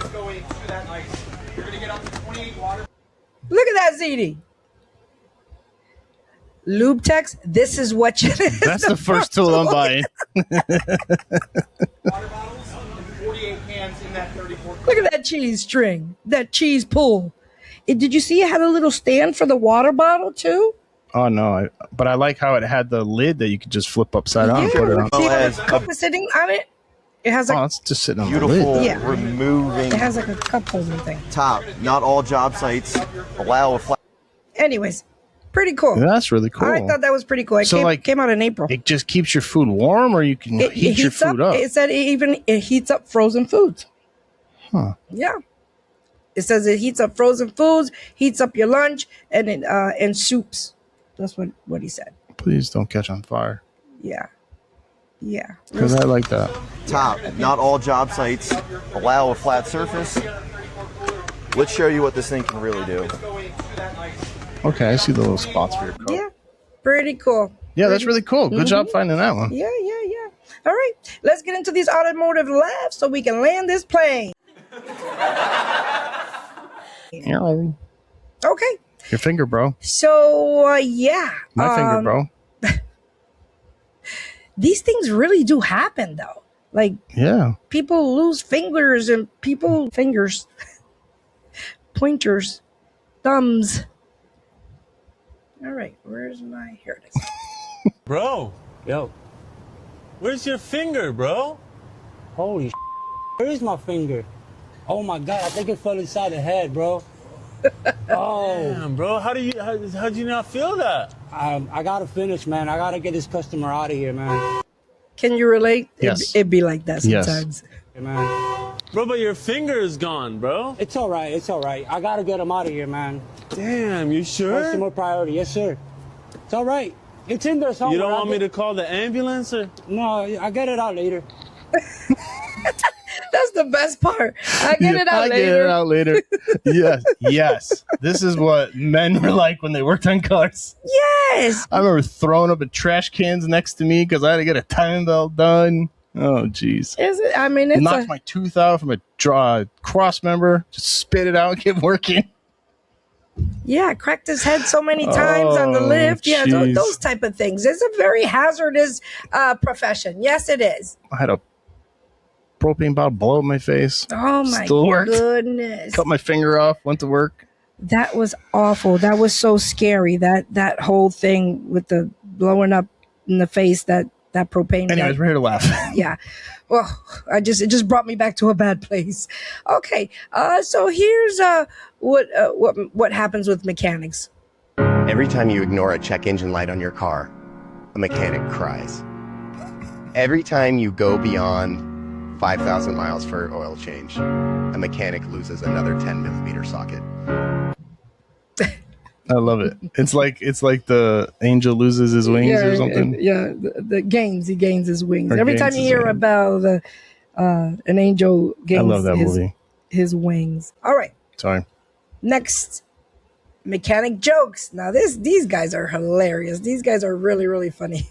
Look at that, ZD. Lube Techs, this is what you... That's the first tool I'm buying. Look at that cheese string, that cheese pull. Did you see it had a little stand for the water bottle, too? Oh no! But I like how it had the lid that you could just flip upside down and put it on. See how the cup is sitting on it? It has like it's just sitting on beautiful the lid. Yeah. removing It has like a cup holder thing. top. Not all job sites allow a flat. Anyways, pretty cool. Yeah, that's really cool. I thought that was pretty cool. It came out in April. It just keeps your food warm, or you can heat your food up. It said it heats up frozen foods. Huh. Yeah. It says it heats up frozen foods, heats up your lunch, and soups. That's what he said. Please don't catch on fire. Yeah. Yeah. Because I like that. Top. Not all job sites allow a flat surface. Let's show you what this thing can really do. Okay, I see the little spots for your coat. Yeah. Pretty cool. Yeah, that's really cool. Good job finding that one. Yeah. All right. Let's get into these automotive labs so we can land this plane. Okay. Your finger, bro. So, yeah. My finger, bro. These things really do happen, though. Like, yeah, people lose fingers and fingers, pointers, thumbs. All right, where's my, here it is. Bro. Yo. Where's your finger, bro? Holy where's my finger? Oh my God, I think it fell inside the head, bro. Oh. Damn, bro, how'd you not feel that? I gotta finish, man. I gotta get this customer out of here, man. Can you relate? Yes. It'd be like that sometimes. Yes. Hey, man. Bro, but your finger is gone, bro. It's all right. It's all right. I gotta get him out of here, man. Damn, you sure? Customer priority. Yes, sir. It's all right. It's in there somewhere. You don't want me to call the ambulance? Or? No, I get it out later. That's the best part. I get it out later. I get it out later. Yes. This is what men were like when they worked on cars. Yes. I remember throwing up trash cans next to me because I had to get a timing belt done. Oh, jeez. Is it? I mean, it's knocked my tooth out from a cross member. Just spit it out and keep working. Yeah, cracked his head so many times on the lift. Yeah, those type of things. It's a very hazardous profession. Yes, it is. I had a propane bottle blow up my face. Oh my goodness. Cut my finger off, went to work. That was awful. That was so scary. That whole thing with the blowing up in the face, that propane. Anyways, we're here to laugh. Yeah. Well, it just brought me back to a bad place. Okay. So here's what happens with mechanics. Every time you ignore a check engine light on your car, a mechanic cries. Every time you go beyond 5,000 miles for oil change, a mechanic loses another 10mm socket. I love it. It's like the angel loses his wings or something. He gains his wings. Every time you hear about an angel gains I love that movie. His wings. All right. Sorry. Next, mechanic jokes. Now these guys are hilarious. These guys are really, really funny.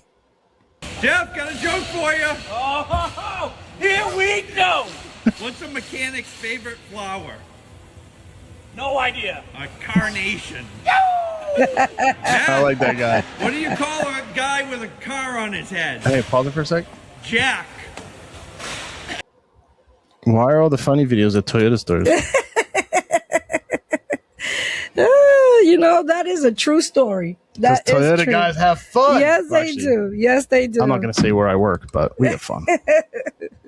Jeff, got a joke for you. Oh, here we go. What's a mechanic's favorite flower? No idea. A carnation. I like that guy. What do you call a guy with a car on his head? Hey, pause it for a sec. Jack. Why are all the funny videos at Toyota stores? That is a true story. That is Toyota true. guys have fun. Yes, they do. Yes, they do. I'm not going to say where I work, but we have fun.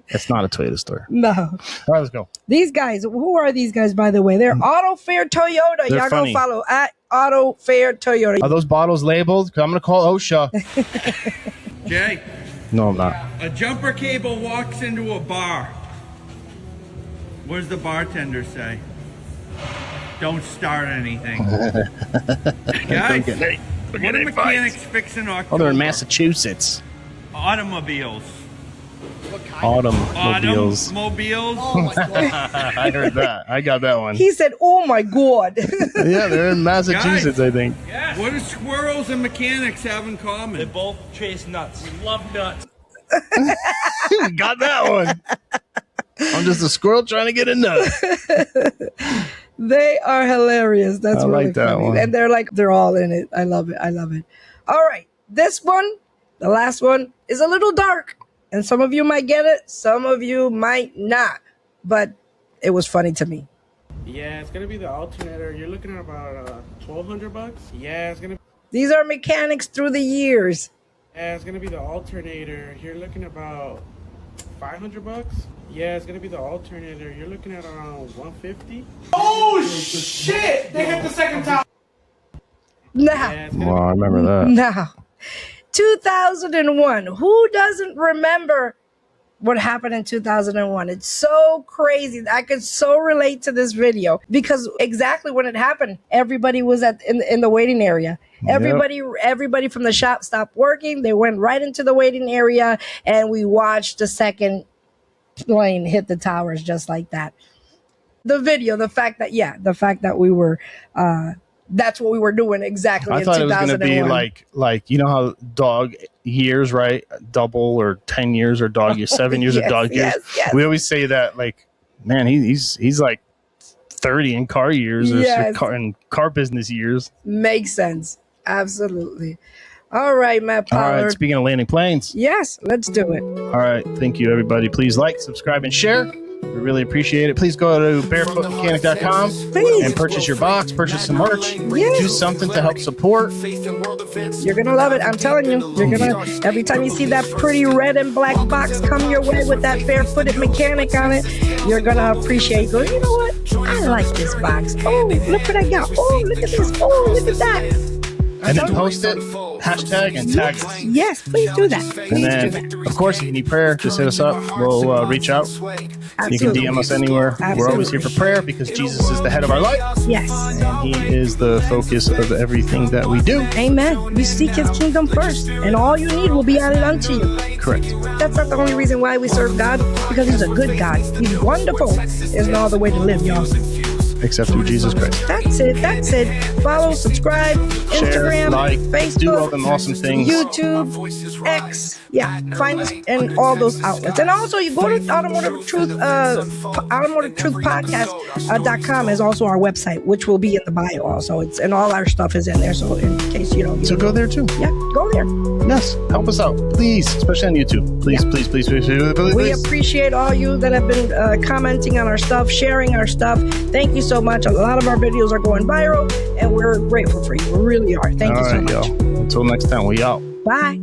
It's not a Toyota store. No. All right, let's go. These guys, who are these guys, by the way? They're Auto Fair Toyota. They're Y'all funny. go follow at Auto Fair Toyota. Are those bottles labeled? 'Cause I'm going to call OSHA. Jay, No, I'm not. a jumper cable walks into a bar. What does the bartender say? Don't start anything. Guys, what are mechanics fixing October? Oh, they're in Massachusetts. Automobiles. Automobiles. Automobiles. Oh my God. I heard that. I got that one. He said, "Oh my God." Yeah, they're in Massachusetts, I think. Yes. What do squirrels and mechanics have in common? They both chase nuts. We love nuts. Got that one. I'm just a squirrel trying to get a nut. They are hilarious. That's I really like that funny. one. And they're all in it. I love it. I love it. All right. This one, the last one, is a little dark. And some of you might get it. Some of you might not. But it was funny to me. Yeah, it's going to be the alternator. You're looking at about $1,200. Yeah, it's going to These are mechanics through the years. Yeah, it's gonna be the alternator. You're looking about $500. Yeah, it's gonna be the alternator. You're looking at around $150. Oh shit! They hit the second time. Now, Well, I remember that. now, 2001. Who doesn't remember what happened in 2001? It's so crazy. I could so relate to this video because exactly when it happened, everybody was in the waiting area. Everybody from the shop stopped working. They went right into the waiting area, and we watched the second plane hit the towers just like that. The video, the fact that we were, that's what we were doing exactly I in thought it 2001. was going to be like you know how dog years, right? Double or 10 years or dog years, 7 years Yes, of dog years. yes. We always say that, like, man, he's like 30 in car years or Yes. car business years. Makes sense. Absolutely. All right, Matt All Pollard. right, speaking of landing planes. Yes, let's do it. All right, thank you, everybody. Please like, subscribe, and share. We really appreciate it. Please go to barefootmechanic.com and purchase your box, purchase some merch, do something to help support. You're going to love it. I'm telling you. You're going to, every time you see that pretty red and black box come your way with that barefooted mechanic on it, you're going to appreciate, go, you know what? I like this box. Oh, look what I got. Oh, look at this. Oh, look at that. And then post it, hashtag, and tag us. Yes, please do that. And Please then, do that. of course, if you need prayer, just hit us up. We'll reach out. You can DM us anywhere. We're always here for prayer because Jesus is the head of our life. Yes. And he is the focus of everything that we do. Amen. We seek his kingdom first, and all you need will be added unto you. Correct. That's not the only reason why we serve God, because he's a good God. He's wonderful. There's no other way to live, y'all. Except through Jesus Christ. That's it. That's it. Follow, subscribe, Instagram, like, Facebook, do all them awesome things. YouTube, X. Yeah, find us in all those outlets. And also, you go to Automotive Truth Podcast.com is also our website, which will be in the bio also. It's and all our stuff is in there. So in case you don't. So go there too. Yeah, go there. Yes, help us out, please, especially on YouTube. Please, please, please, please, please, please. We appreciate all you that have been commenting on our stuff, sharing our stuff. Thank you so much. A lot of our videos are going viral, and we're grateful for you. We really are. Thank you so much. Yo. Until next time, we out. Bye.